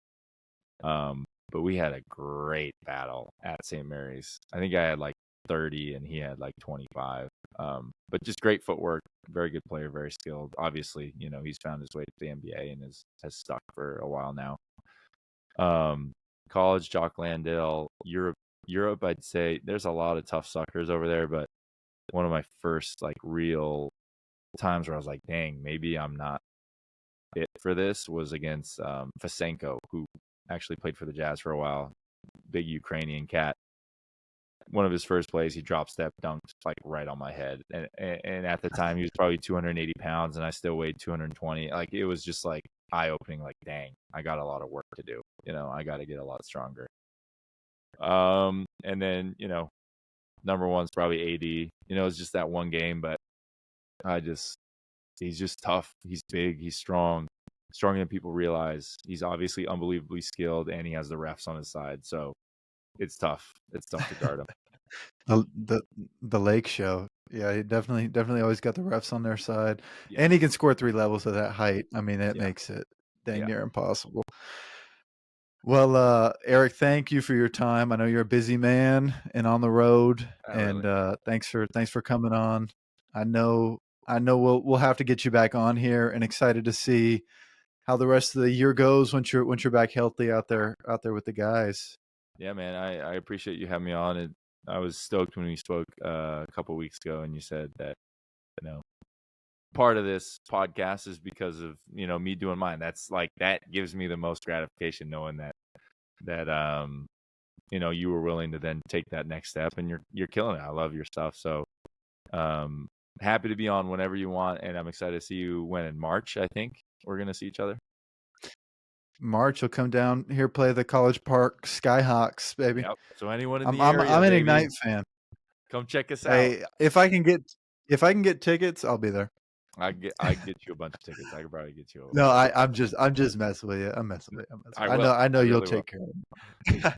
But we had a great battle at St. Mary's. I think I had like 30 and he had like 25. But just great footwork, very good player, very skilled. Obviously, he's found his way to the NBA and has stuck for a while now. College, Jock Landale. Europe, I'd say there's a lot of tough suckers over there, but one of my first like real times where I was like, dang, maybe I'm not fit for this was against Fasenko, who actually played for the Jazz for a while. Big Ukrainian cat. One of his first plays, he drop step dunked like right on my head, and at the time he was probably 280 pounds, and I still weighed 220. Like it was just like eye opening. Like, dang, I got a lot of work to do. I got to get a lot stronger. And then number one's probably AD. It's just that one game, but he's just tough. He's big. He's strong. Stronger than people realize. He's obviously unbelievably skilled, and he has the refs on his side. So it's tough. It's tough to guard him. The Lake Show. Yeah, he definitely always got the refs on their side, Yeah. and he can score 3 levels at that height. I mean, that makes it dang near impossible. Well, Eric, thank you for your time. I know you're a busy man and on the road, and Really. thanks for coming on. I know we'll have to get you back on here, and excited to see how the rest of the year goes once you're back healthy out there with the guys. Yeah, man. I appreciate you having me on. I was stoked when we spoke a couple weeks ago, and you said that part of this podcast is because of me doing mine. That's like that gives me the most gratification knowing that you were willing to then take that next step, and you're killing it. I love your stuff. So happy to be on whenever you want, and I'm excited to see you when in March. I think we're gonna see each other. March, will come down here, play the College Park Skyhawks, baby. Yep. So anyone in the I'm area, an baby, Ignite fan. come check us out. Hey, if I can get tickets, I'll be there. I get you a bunch of tickets. I could probably get you. No, I'm just messing with you. I'm messing with you. I know you'll take care of it.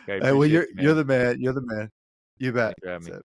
Okay, Hey, well, you're you, man. the man. You're the man. You bet. Thanks for having me. That's it.